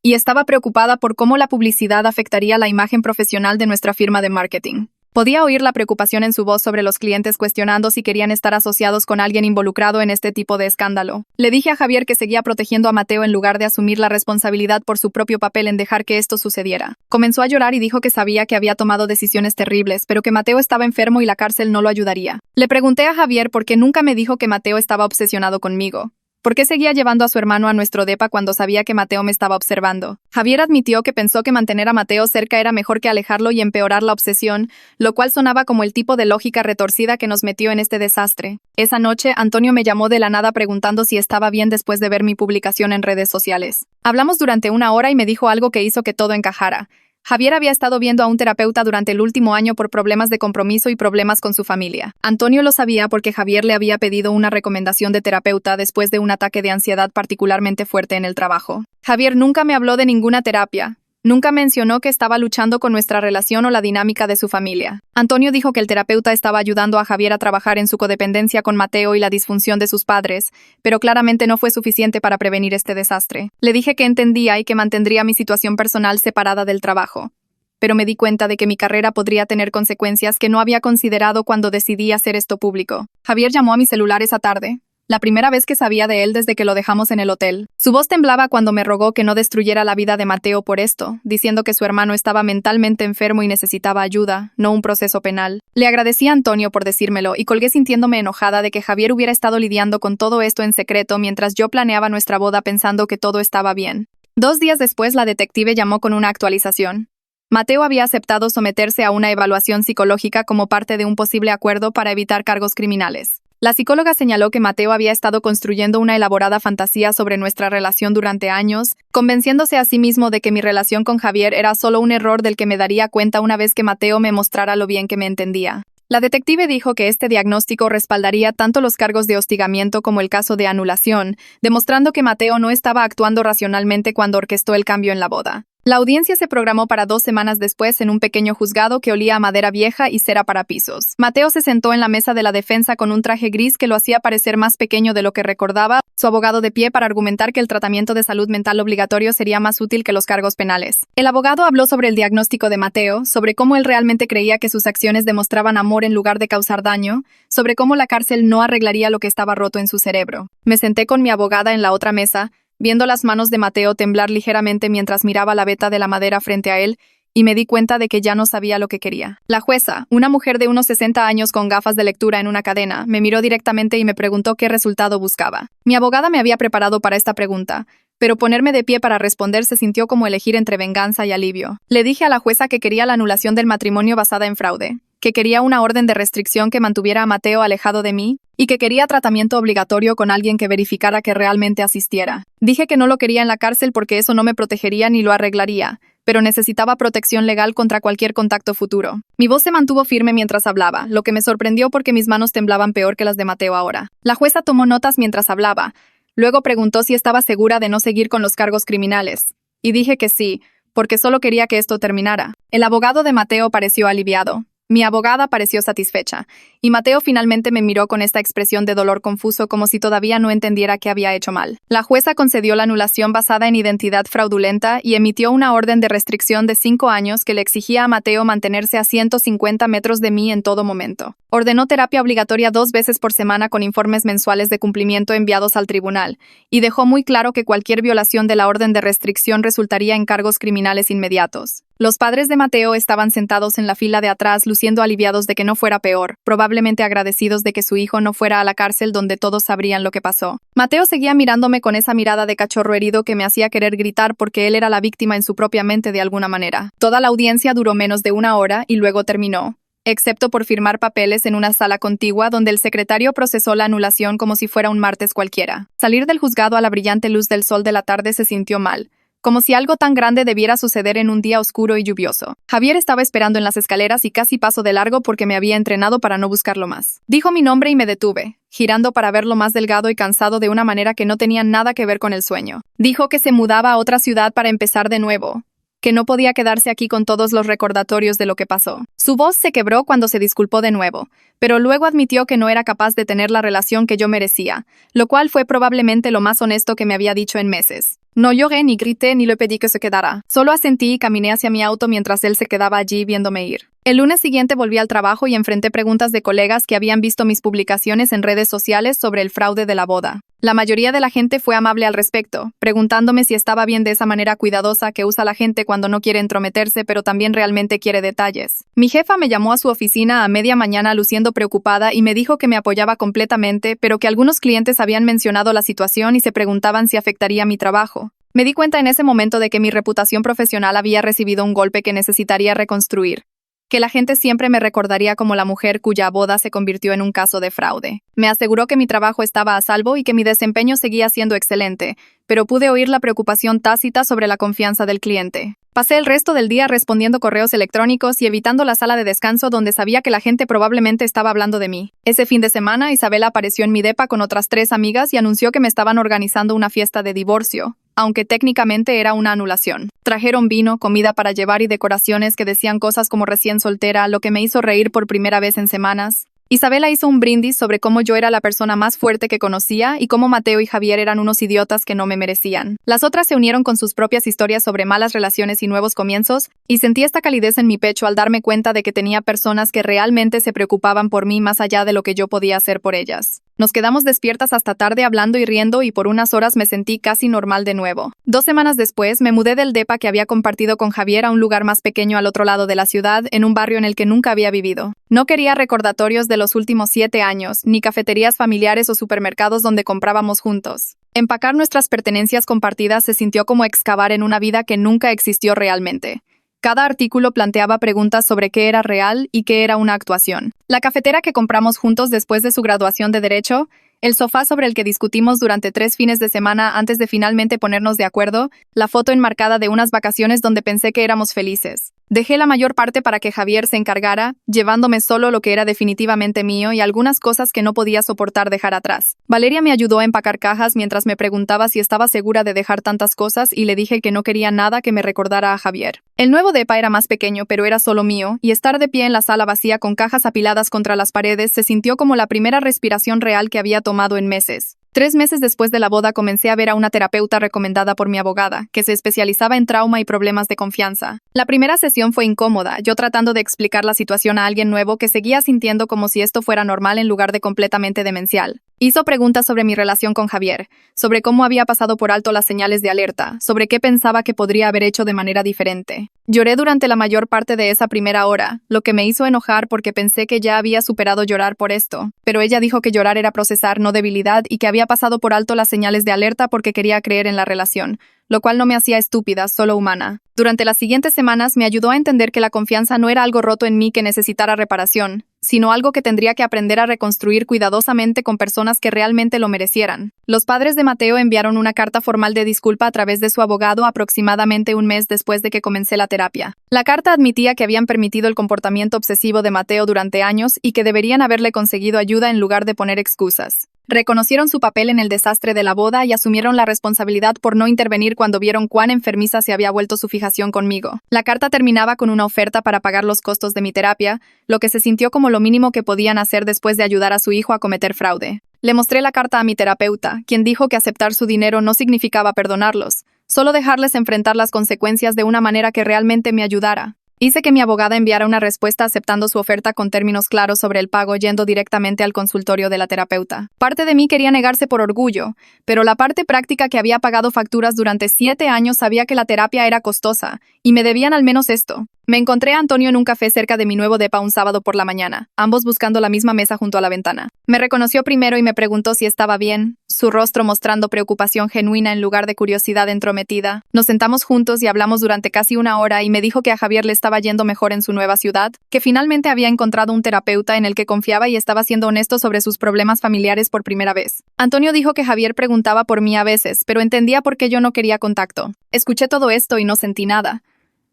y estaba preocupada por cómo la publicidad afectaría la imagen profesional de nuestra firma de marketing. Podía oír la preocupación en su voz sobre los clientes cuestionando si querían estar asociados con alguien involucrado en este tipo de escándalo. Le dije a Javier que seguía protegiendo a Mateo en lugar de asumir la responsabilidad por su propio papel en dejar que esto sucediera. Comenzó a llorar y dijo que sabía que había tomado decisiones terribles, pero que Mateo estaba enfermo y la cárcel no lo ayudaría. Le pregunté a Javier por qué nunca me dijo que Mateo estaba obsesionado conmigo. ¿Por qué seguía llevando a su hermano a nuestro depa cuando sabía que Mateo me estaba observando? Javier admitió que pensó que mantener a Mateo cerca era mejor que alejarlo y empeorar la obsesión, lo cual sonaba como el tipo de lógica retorcida que nos metió en este desastre. Esa noche, Antonio me llamó de la nada preguntando si estaba bien después de ver mi publicación en redes sociales. Hablamos durante una hora y me dijo algo que hizo que todo encajara. Javier había estado viendo a un terapeuta durante el último año por problemas de compromiso y problemas con su familia. Antonio lo sabía porque Javier le había pedido una recomendación de terapeuta después de un ataque de ansiedad particularmente fuerte en el trabajo. Javier nunca me habló de ninguna terapia. Nunca mencionó que estaba luchando con nuestra relación o la dinámica de su familia. Antonio dijo que el terapeuta estaba ayudando a Javier a trabajar en su codependencia con Mateo y la disfunción de sus padres, pero claramente no fue suficiente para prevenir este desastre. Le dije que entendía y que mantendría mi situación personal separada del trabajo. Pero me di cuenta de que mi carrera podría tener consecuencias que no había considerado cuando decidí hacer esto público. Javier llamó a mi celular esa tarde. La primera vez que sabía de él desde que lo dejamos en el hotel. Su voz temblaba cuando me rogó que no destruyera la vida de Mateo por esto, diciendo que su hermano estaba mentalmente enfermo y necesitaba ayuda, no un proceso penal. Le agradecí a Antonio por decírmelo y colgué sintiéndome enojada de que Javier hubiera estado lidiando con todo esto en secreto mientras yo planeaba nuestra boda pensando que todo estaba bien. 2 días después, la detective llamó con una actualización. Mateo había aceptado someterse a una evaluación psicológica como parte de un posible acuerdo para evitar cargos criminales. La psicóloga señaló que Mateo había estado construyendo una elaborada fantasía sobre nuestra relación durante años, convenciéndose a sí mismo de que mi relación con Javier era solo un error del que me daría cuenta una vez que Mateo me mostrara lo bien que me entendía. La detective dijo que este diagnóstico respaldaría tanto los cargos de hostigamiento como el caso de anulación, demostrando que Mateo no estaba actuando racionalmente cuando orquestó el cambio en la boda. La audiencia se programó para 2 semanas después en un pequeño juzgado que olía a madera vieja y cera para pisos. Mateo se sentó en la mesa de la defensa con un traje gris que lo hacía parecer más pequeño de lo que recordaba, su abogado de pie para argumentar que el tratamiento de salud mental obligatorio sería más útil que los cargos penales. El abogado habló sobre el diagnóstico de Mateo, sobre cómo él realmente creía que sus acciones demostraban amor en lugar de causar daño, sobre cómo la cárcel no arreglaría lo que estaba roto en su cerebro. Me senté con mi abogada en la otra mesa, viendo las manos de Mateo temblar ligeramente mientras miraba la veta de la madera frente a él, y me di cuenta de que ya no sabía lo que quería. La jueza, una mujer de unos 60 años con gafas de lectura en una cadena, me miró directamente y me preguntó qué resultado buscaba. Mi abogada me había preparado para esta pregunta, pero ponerme de pie para responder se sintió como elegir entre venganza y alivio. Le dije a la jueza que quería la anulación del matrimonio basada en fraude, que quería una orden de restricción que mantuviera a Mateo alejado de mí, y que quería tratamiento obligatorio con alguien que verificara que realmente asistiera. Dije que no lo quería en la cárcel porque eso no me protegería ni lo arreglaría, pero necesitaba protección legal contra cualquier contacto futuro. Mi voz se mantuvo firme mientras hablaba, lo que me sorprendió porque mis manos temblaban peor que las de Mateo ahora. La jueza tomó notas mientras hablaba. Luego preguntó si estaba segura de no seguir con los cargos criminales. Y dije que sí, porque solo quería que esto terminara. El abogado de Mateo pareció aliviado. Mi abogada pareció satisfecha, y Mateo finalmente me miró con esta expresión de dolor confuso como si todavía no entendiera qué había hecho mal. La jueza concedió la anulación basada en identidad fraudulenta y emitió una orden de restricción de 5 años que le exigía a Mateo mantenerse a 150 metros de mí en todo momento. Ordenó terapia obligatoria 2 veces por semana con informes mensuales de cumplimiento enviados al tribunal, y dejó muy claro que cualquier violación de la orden de restricción resultaría en cargos criminales inmediatos. Los padres de Mateo estaban sentados en la fila de atrás, luciendo aliviados de que no fuera peor, probablemente agradecidos de que su hijo no fuera a la cárcel donde todos sabrían lo que pasó. Mateo seguía mirándome con esa mirada de cachorro herido que me hacía querer gritar porque él era la víctima en su propia mente de alguna manera. Toda la audiencia duró menos de 1 hora y luego terminó, excepto por firmar papeles en una sala contigua donde el secretario procesó la anulación como si fuera un martes cualquiera. Salir del juzgado a la brillante luz del sol de la tarde se sintió mal, como si algo tan grande debiera suceder en un día oscuro y lluvioso. Javier estaba esperando en las escaleras y casi pasó de largo porque me había entrenado para no buscarlo más. Dijo mi nombre y me detuve, girando para verlo más delgado y cansado de una manera que no tenía nada que ver con el sueño. Dijo que se mudaba a otra ciudad para empezar de nuevo, que no podía quedarse aquí con todos los recordatorios de lo que pasó. Su voz se quebró cuando se disculpó de nuevo, pero luego admitió que no era capaz de tener la relación que yo merecía, lo cual fue probablemente lo más honesto que me había dicho en meses. No lloré, ni grité, ni le pedí que se quedara. Solo asentí y caminé hacia mi auto mientras él se quedaba allí viéndome ir. El lunes siguiente volví al trabajo y enfrenté preguntas de colegas que habían visto mis publicaciones en redes sociales sobre el fraude de la boda. La mayoría de la gente fue amable al respecto, preguntándome si estaba bien de esa manera cuidadosa que usa la gente cuando no quiere entrometerse pero también realmente quiere detalles. Mi jefa me llamó a su oficina a media mañana luciendo preocupada y me dijo que me apoyaba completamente, pero que algunos clientes habían mencionado la situación y se preguntaban si afectaría mi trabajo. Me di cuenta en ese momento de que mi reputación profesional había recibido un golpe que necesitaría reconstruir, que la gente siempre me recordaría como la mujer cuya boda se convirtió en un caso de fraude. Me aseguró que mi trabajo estaba a salvo y que mi desempeño seguía siendo excelente, pero pude oír la preocupación tácita sobre la confianza del cliente. Pasé el resto del día respondiendo correos electrónicos y evitando la sala de descanso donde sabía que la gente probablemente estaba hablando de mí. Ese fin de semana, Isabela apareció en mi depa con otras 3 amigas y anunció que me estaban organizando una fiesta de divorcio, aunque técnicamente era una anulación. Trajeron vino, comida para llevar y decoraciones que decían cosas como recién soltera, lo que me hizo reír por primera vez en semanas. Isabela hizo un brindis sobre cómo yo era la persona más fuerte que conocía y cómo Mateo y Javier eran unos idiotas que no me merecían. Las otras se unieron con sus propias historias sobre malas relaciones y nuevos comienzos, y sentí esta calidez en mi pecho al darme cuenta de que tenía personas que realmente se preocupaban por mí más allá de lo que yo podía hacer por ellas. Nos quedamos despiertas hasta tarde hablando y riendo y por unas horas me sentí casi normal de nuevo. 2 semanas después, me mudé del depa que había compartido con Javier a un lugar más pequeño al otro lado de la ciudad, en un barrio en el que nunca había vivido. No quería recordatorios de los últimos 7 años, ni cafeterías familiares o supermercados donde comprábamos juntos. Empacar nuestras pertenencias compartidas se sintió como excavar en una vida que nunca existió realmente. Cada artículo planteaba preguntas sobre qué era real y qué era una actuación. La cafetera que compramos juntos después de su graduación de Derecho, el sofá sobre el que discutimos durante 3 fines de semana antes de finalmente ponernos de acuerdo, la foto enmarcada de unas vacaciones donde pensé que éramos felices. Dejé la mayor parte para que Javier se encargara, llevándome solo lo que era definitivamente mío y algunas cosas que no podía soportar dejar atrás. Valeria me ayudó a empacar cajas mientras me preguntaba si estaba segura de dejar tantas cosas y le dije que no quería nada que me recordara a Javier. El nuevo depa era más pequeño, pero era solo mío, y estar de pie en la sala vacía con cajas apiladas contra las paredes se sintió como la primera respiración real que había tomado en meses. 3 meses después de la boda comencé a ver a una terapeuta recomendada por mi abogada, que se especializaba en trauma y problemas de confianza. La primera sesión fue incómoda, yo tratando de explicar la situación a alguien nuevo que seguía sintiendo como si esto fuera normal en lugar de completamente demencial. Hizo preguntas sobre mi relación con Javier, sobre cómo había pasado por alto las señales de alerta, sobre qué pensaba que podría haber hecho de manera diferente. Lloré durante la mayor parte de esa primera hora, lo que me hizo enojar porque pensé que ya había superado llorar por esto, pero ella dijo que llorar era procesar, no debilidad, y que había pasado por alto las señales de alerta porque quería creer en la relación, lo cual no me hacía estúpida, solo humana. Durante las siguientes semanas me ayudó a entender que la confianza no era algo roto en mí que necesitara reparación, sino algo que tendría que aprender a reconstruir cuidadosamente con personas que realmente lo merecieran. Los padres de Mateo enviaron una carta formal de disculpa a través de su abogado aproximadamente un mes después de que comencé la terapia. La carta admitía que habían permitido el comportamiento obsesivo de Mateo durante años y que deberían haberle conseguido ayuda en lugar de poner excusas. Reconocieron su papel en el desastre de la boda y asumieron la responsabilidad por no intervenir cuando vieron cuán enfermiza se había vuelto su fijación conmigo. La carta terminaba con una oferta para pagar los costos de mi terapia, lo que se sintió como lo mínimo que podían hacer después de ayudar a su hijo a cometer fraude. Le mostré la carta a mi terapeuta, quien dijo que aceptar su dinero no significaba perdonarlos, solo dejarles enfrentar las consecuencias de una manera que realmente me ayudara. Hice que mi abogada enviara una respuesta aceptando su oferta con términos claros sobre el pago yendo directamente al consultorio de la terapeuta. Parte de mí quería negarse por orgullo, pero la parte práctica que había pagado facturas durante 7 años sabía que la terapia era costosa, y me debían al menos esto. Me encontré a Antonio en un café cerca de mi nuevo depa un sábado por la mañana, ambos buscando la misma mesa junto a la ventana. Me reconoció primero y me preguntó si estaba bien, su rostro mostrando preocupación genuina en lugar de curiosidad entrometida. Nos sentamos juntos y hablamos durante casi 1 hora y me dijo que a Javier le estaba yendo mejor en su nueva ciudad, que finalmente había encontrado un terapeuta en el que confiaba y estaba siendo honesto sobre sus problemas familiares por primera vez. Antonio dijo que Javier preguntaba por mí a veces, pero entendía por qué yo no quería contacto. Escuché todo esto y no sentí nada,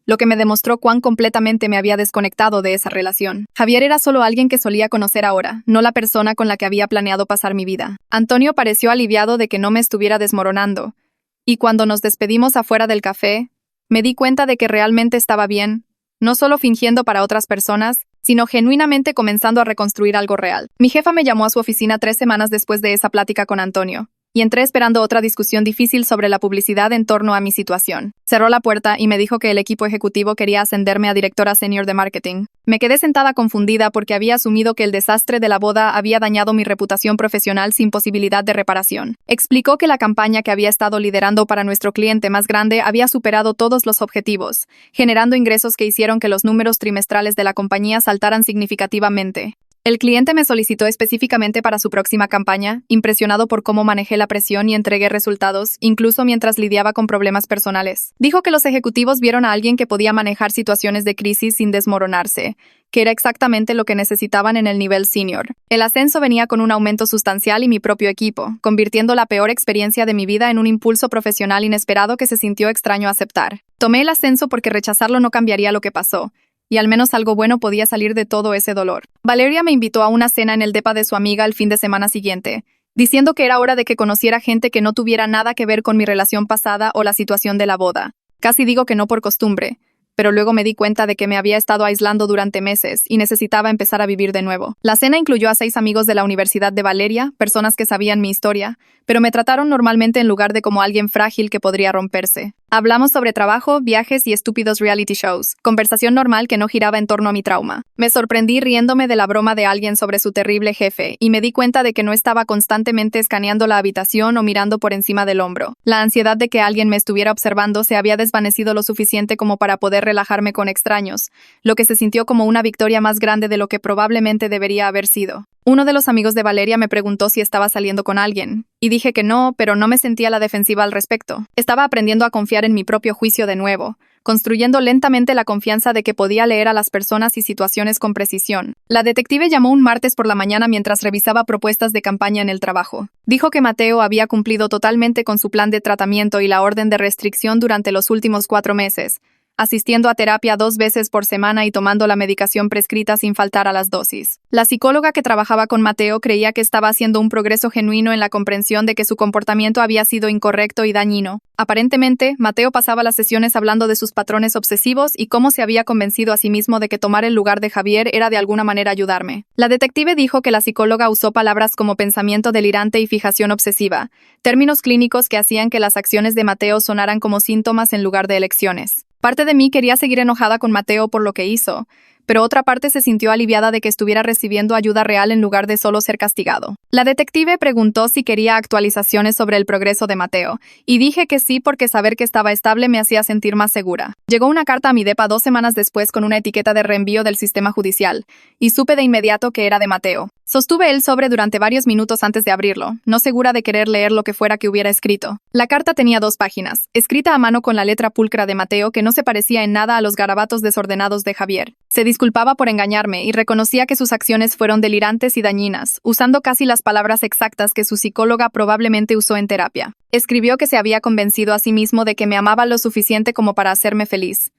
lo que me demostró cuán completamente me había desconectado de esa relación. Javier era solo alguien que solía conocer ahora, no la persona con la que había planeado pasar mi vida. Antonio pareció aliviado de que no me estuviera desmoronando, y cuando nos despedimos afuera del café, me di cuenta de que realmente estaba bien, no solo fingiendo para otras personas, sino genuinamente comenzando a reconstruir algo real. Mi jefa me llamó a su oficina 3 semanas después de esa plática con Antonio, y entré esperando otra discusión difícil sobre la publicidad en torno a mi situación. Cerró la puerta y me dijo que el equipo ejecutivo quería ascenderme a directora senior de marketing. Me quedé sentada confundida porque había asumido que el desastre de la boda había dañado mi reputación profesional sin posibilidad de reparación. Explicó que la campaña que había estado liderando para nuestro cliente más grande había superado todos los objetivos, generando ingresos que hicieron que los números trimestrales de la compañía saltaran significativamente. El cliente me solicitó específicamente para su próxima campaña, impresionado por cómo manejé la presión y entregué resultados, incluso mientras lidiaba con problemas personales. Dijo que los ejecutivos vieron a alguien que podía manejar situaciones de crisis sin desmoronarse, que era exactamente lo que necesitaban en el nivel senior. El ascenso venía con un aumento sustancial y mi propio equipo, convirtiendo la peor experiencia de mi vida en un impulso profesional inesperado que se sintió extraño aceptar. Tomé el ascenso porque rechazarlo no cambiaría lo que pasó, y al menos algo bueno podía salir de todo ese dolor. Valeria me invitó a una cena en el depa de su amiga el fin de semana siguiente, diciendo que era hora de que conociera gente que no tuviera nada que ver con mi relación pasada o la situación de la boda. Casi digo que no por costumbre, pero luego me di cuenta de que me había estado aislando durante meses y necesitaba empezar a vivir de nuevo. La cena incluyó a 6 amigos de la Universidad de Valeria, personas que sabían mi historia, pero me trataron normalmente en lugar de como alguien frágil que podría romperse. Hablamos sobre trabajo, viajes y estúpidos reality shows, conversación normal que no giraba en torno a mi trauma. Me sorprendí riéndome de la broma de alguien sobre su terrible jefe y me di cuenta de que no estaba constantemente escaneando la habitación o mirando por encima del hombro. La ansiedad de que alguien me estuviera observando se había desvanecido lo suficiente como para poder relajarme con extraños, lo que se sintió como una victoria más grande de lo que probablemente debería haber sido. Uno de los amigos de Valeria me preguntó si estaba saliendo con alguien, y dije que no, pero no me sentía a la defensiva al respecto. Estaba aprendiendo a confiar en mi propio juicio de nuevo, construyendo lentamente la confianza de que podía leer a las personas y situaciones con precisión. La detective llamó un martes por la mañana mientras revisaba propuestas de campaña en el trabajo. Dijo que Mateo había cumplido totalmente con su plan de tratamiento y la orden de restricción durante los últimos 4 meses, asistiendo a terapia 2 veces por semana y tomando la medicación prescrita sin faltar a las dosis. La psicóloga que trabajaba con Mateo creía que estaba haciendo un progreso genuino en la comprensión de que su comportamiento había sido incorrecto y dañino. Aparentemente, Mateo pasaba las sesiones hablando de sus patrones obsesivos y cómo se había convencido a sí mismo de que tomar el lugar de Javier era de alguna manera ayudarme. La detective dijo que la psicóloga usó palabras como pensamiento delirante y fijación obsesiva, términos clínicos que hacían que las acciones de Mateo sonaran como síntomas en lugar de elecciones. Parte de mí quería seguir enojada con Mateo por lo que hizo, pero otra parte se sintió aliviada de que estuviera recibiendo ayuda real en lugar de solo ser castigado. La detective preguntó si quería actualizaciones sobre el progreso de Mateo, y dije que sí porque saber que estaba estable me hacía sentir más segura. Llegó una carta a mi depa 2 semanas después con una etiqueta de reenvío del sistema judicial, y supe de inmediato que era de Mateo. Sostuve el sobre durante varios minutos antes de abrirlo, no segura de querer leer lo que fuera que hubiera escrito. La carta tenía 2 páginas, escrita a mano con la letra pulcra de Mateo que no se parecía en nada a los garabatos desordenados de Javier. Se disculpaba por engañarme y reconocía que sus acciones fueron delirantes y dañinas, usando casi las palabras exactas que su psicóloga probablemente usó en terapia. Escribió que se había convencido a sí mismo de que me amaba lo suficiente como para hacerme feliz.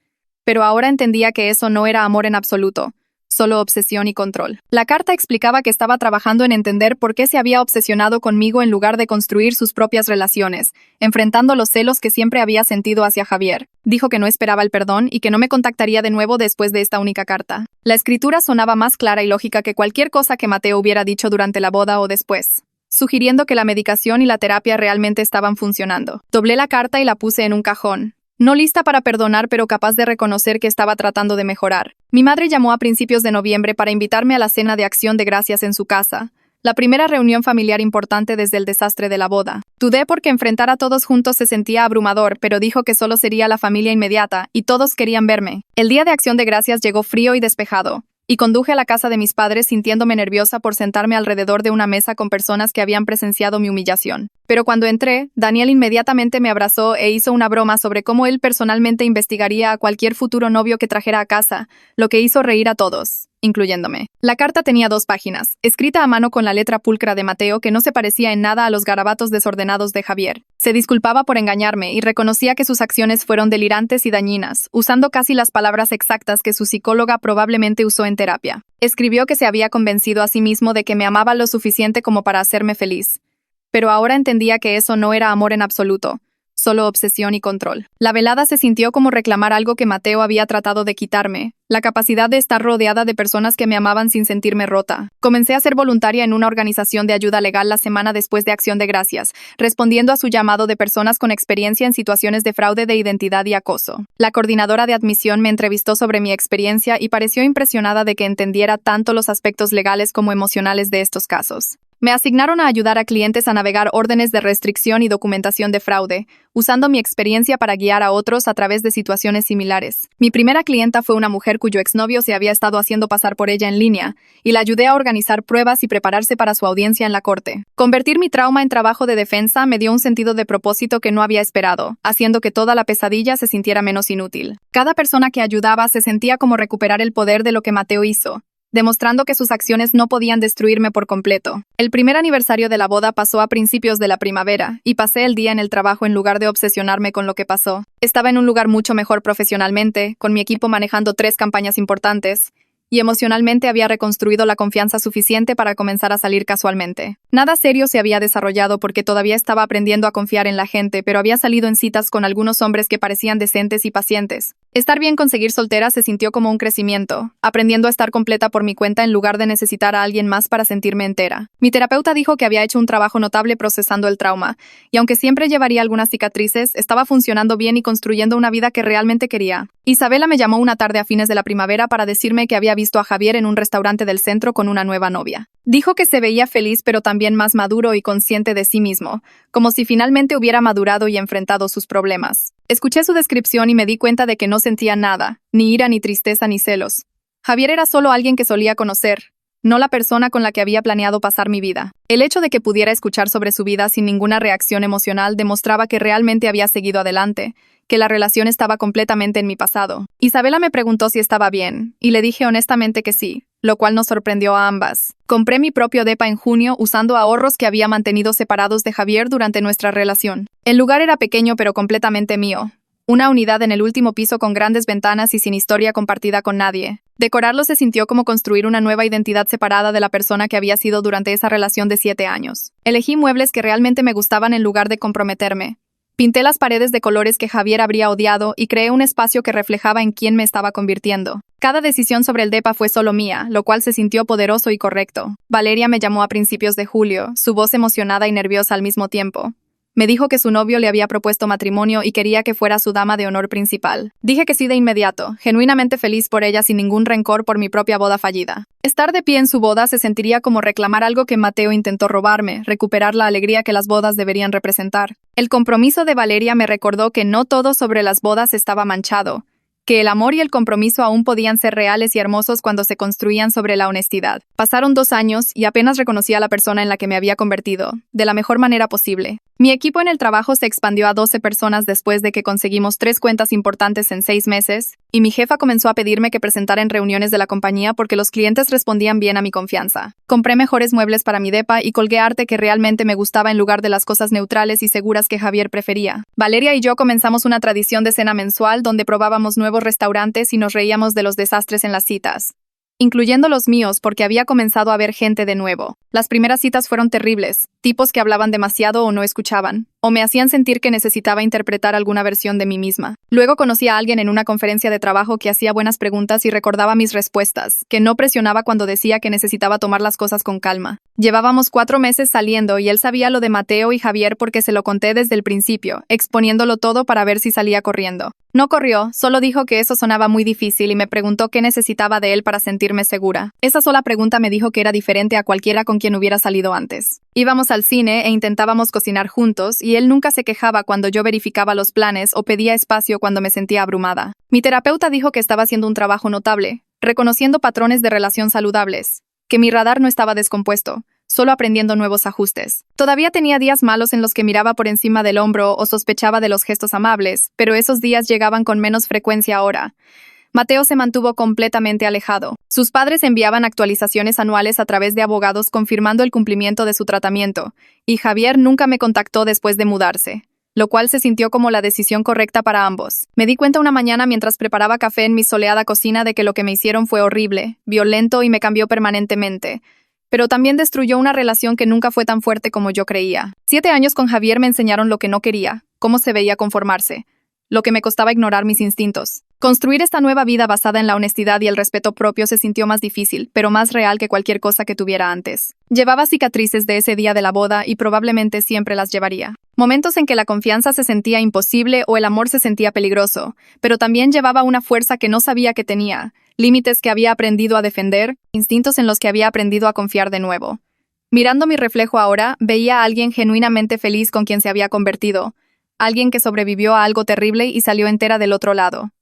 Pero ahora entendía que eso no era amor en absoluto, solo obsesión y control. La carta explicaba que estaba trabajando en entender por qué se había obsesionado conmigo en lugar de construir sus propias relaciones, enfrentando los celos que siempre había sentido hacia Javier. Dijo que no esperaba el perdón y que no me contactaría de nuevo después de esta única carta. La escritura sonaba más clara y lógica que cualquier cosa que Mateo hubiera dicho durante la boda o después, sugiriendo que la medicación y la terapia realmente estaban funcionando. Doblé la carta y la puse en un cajón. No lista para perdonar, pero capaz de reconocer que estaba tratando de mejorar. Mi madre llamó a principios de noviembre para invitarme a la cena de Acción de Gracias en su casa, la primera reunión familiar importante desde el desastre de la boda. Dudé porque enfrentar a todos juntos se sentía abrumador, pero dijo que solo sería la familia inmediata, y todos querían verme. El día de Acción de Gracias llegó frío y despejado, y conduje a la casa de mis padres sintiéndome nerviosa por sentarme alrededor de una mesa con personas que habían presenciado mi humillación. Pero cuando entré, Daniel inmediatamente me abrazó e hizo una broma sobre cómo él personalmente investigaría a cualquier futuro novio que trajera a casa, lo que hizo reír a todos, incluyéndome. La carta tenía 2 páginas, escrita a mano con la letra pulcra de Mateo que no se parecía en nada a los garabatos desordenados de Javier. Se disculpaba por engañarme y reconocía que sus acciones fueron delirantes y dañinas, usando casi las palabras exactas que su psicóloga probablemente usó en terapia. Escribió que se había convencido a sí mismo de que me amaba lo suficiente como para hacerme feliz. Pero ahora entendía que eso no era amor en absoluto, solo obsesión y control. La velada se sintió como reclamar algo que Mateo había tratado de quitarme, la capacidad de estar rodeada de personas que me amaban sin sentirme rota. Comencé a ser voluntaria en una organización de ayuda legal la semana después de Acción de Gracias, respondiendo a su llamado de personas con experiencia en situaciones de fraude de identidad y acoso. La coordinadora de admisión me entrevistó sobre mi experiencia y pareció impresionada de que entendiera tanto los aspectos legales como emocionales de estos casos. Me asignaron a ayudar a clientes a navegar órdenes de restricción y documentación de fraude, usando mi experiencia para guiar a otros a través de situaciones similares. Mi primera clienta fue una mujer cuyo exnovio se había estado haciendo pasar por ella en línea, y la ayudé a organizar pruebas y prepararse para su audiencia en la corte. Convertir mi trauma en trabajo de defensa me dio un sentido de propósito que no había esperado, haciendo que toda la pesadilla se sintiera menos inútil. Cada persona que ayudaba se sentía como recuperar el poder de lo que Mateo hizo, demostrando que sus acciones no podían destruirme por completo. El primer aniversario de la boda pasó a principios de la primavera, y pasé el día en el trabajo en lugar de obsesionarme con lo que pasó. Estaba en un lugar mucho mejor profesionalmente, con mi equipo manejando 3 campañas importantes, y emocionalmente había reconstruido la confianza suficiente para comenzar a salir casualmente. Nada serio se había desarrollado porque todavía estaba aprendiendo a confiar en la gente, pero había salido en citas con algunos hombres que parecían decentes y pacientes. Estar bien con seguir soltera se sintió como un crecimiento, aprendiendo a estar completa por mi cuenta en lugar de necesitar a alguien más para sentirme entera. Mi terapeuta dijo que había hecho un trabajo notable procesando el trauma, y aunque siempre llevaría algunas cicatrices, estaba funcionando bien y construyendo una vida que realmente quería. Isabela me llamó una tarde a fines de la primavera para decirme que había visto a Javier en un restaurante del centro con una nueva novia. Dijo que se veía feliz pero también más maduro y consciente de sí mismo, como si finalmente hubiera madurado y enfrentado sus problemas. Escuché su descripción y me di cuenta de que no sentía nada, ni ira, ni tristeza, ni celos. Javier era solo alguien que solía conocer, no la persona con la que había planeado pasar mi vida. El hecho de que pudiera escuchar sobre su vida sin ninguna reacción emocional demostraba que realmente había seguido adelante, que la relación estaba completamente en mi pasado. Isabela me preguntó si estaba bien, y le dije honestamente que sí, lo cual nos sorprendió a ambas. Compré mi propio depa en junio usando ahorros que había mantenido separados de Javier durante nuestra relación. El lugar era pequeño pero completamente mío. Una unidad en el último piso con grandes ventanas y sin historia compartida con nadie. Decorarlo se sintió como construir una nueva identidad separada de la persona que había sido durante esa relación de 7 años. Elegí muebles que realmente me gustaban en lugar de comprometerme. Pinté las paredes de colores que Javier habría odiado y creé un espacio que reflejaba en quién me estaba convirtiendo. Cada decisión sobre el depa fue solo mía, lo cual se sintió poderoso y correcto. Valeria me llamó a principios de julio, su voz emocionada y nerviosa al mismo tiempo. Me dijo que su novio le había propuesto matrimonio y quería que fuera su dama de honor principal. Dije que sí de inmediato, genuinamente feliz por ella sin ningún rencor por mi propia boda fallida. Estar de pie en su boda se sentiría como reclamar algo que Mateo intentó robarme, recuperar la alegría que las bodas deberían representar. El compromiso de Valeria me recordó que no todo sobre las bodas estaba manchado, que el amor y el compromiso aún podían ser reales y hermosos cuando se construían sobre la honestidad. Pasaron 2 años y apenas reconocí a la persona en la que me había convertido, de la mejor manera posible. Mi equipo en el trabajo se expandió a 12 personas después de que conseguimos 3 cuentas importantes en 6 meses, Y mi jefa comenzó a pedirme que presentara en reuniones de la compañía porque los clientes respondían bien a mi confianza. Compré mejores muebles para mi depa y colgué arte que realmente me gustaba en lugar de las cosas neutrales y seguras que Javier prefería. Valeria y yo comenzamos una tradición de cena mensual donde probábamos nuevos restaurantes y nos reíamos de los desastres en las citas, incluyendo los míos porque había comenzado a ver gente de nuevo. Las primeras citas fueron terribles, tipos que hablaban demasiado o no escuchaban, o me hacían sentir que necesitaba interpretar alguna versión de mí misma. Luego conocí a alguien en una conferencia de trabajo que hacía buenas preguntas y recordaba mis respuestas, que no presionaba cuando decía que necesitaba tomar las cosas con calma. Llevábamos 4 meses saliendo y él sabía lo de Mateo y Javier porque se lo conté desde el principio, exponiéndolo todo para ver si salía corriendo. No corrió, solo dijo que eso sonaba muy difícil y me preguntó qué necesitaba de él para sentirme segura. Esa sola pregunta me dijo que era diferente a cualquiera con quien hubiera salido antes. Íbamos al cine e intentábamos cocinar juntos y él nunca se quejaba cuando yo verificaba los planes o pedía espacio cuando me sentía abrumada. Mi terapeuta dijo que estaba haciendo un trabajo notable, reconociendo patrones de relación saludables, que mi radar no estaba descompuesto, solo aprendiendo nuevos ajustes. Todavía tenía días malos en los que miraba por encima del hombro o sospechaba de los gestos amables, pero esos días llegaban con menos frecuencia ahora. Mateo se mantuvo completamente alejado. Sus padres enviaban actualizaciones anuales a través de abogados confirmando el cumplimiento de su tratamiento, y Javier nunca me contactó después de mudarse, lo cual se sintió como la decisión correcta para ambos. Me di cuenta una mañana mientras preparaba café en mi soleada cocina de que lo que me hicieron fue horrible, violento y me cambió permanentemente. Pero también destruyó una relación que nunca fue tan fuerte como yo creía. 7 años con Javier me enseñaron lo que no quería, cómo se veía conformarse, lo que me costaba ignorar mis instintos. Construir esta nueva vida basada en la honestidad y el respeto propio se sintió más difícil, pero más real que cualquier cosa que tuviera antes. Llevaba cicatrices de ese día de la boda y probablemente siempre las llevaría. Momentos en que la confianza se sentía imposible o el amor se sentía peligroso, pero también llevaba una fuerza que no sabía que tenía, límites que había aprendido a defender, instintos en los que había aprendido a confiar de nuevo. Mirando mi reflejo ahora, veía a alguien genuinamente feliz con quien se había convertido, alguien que sobrevivió a algo terrible y salió entera del otro lado.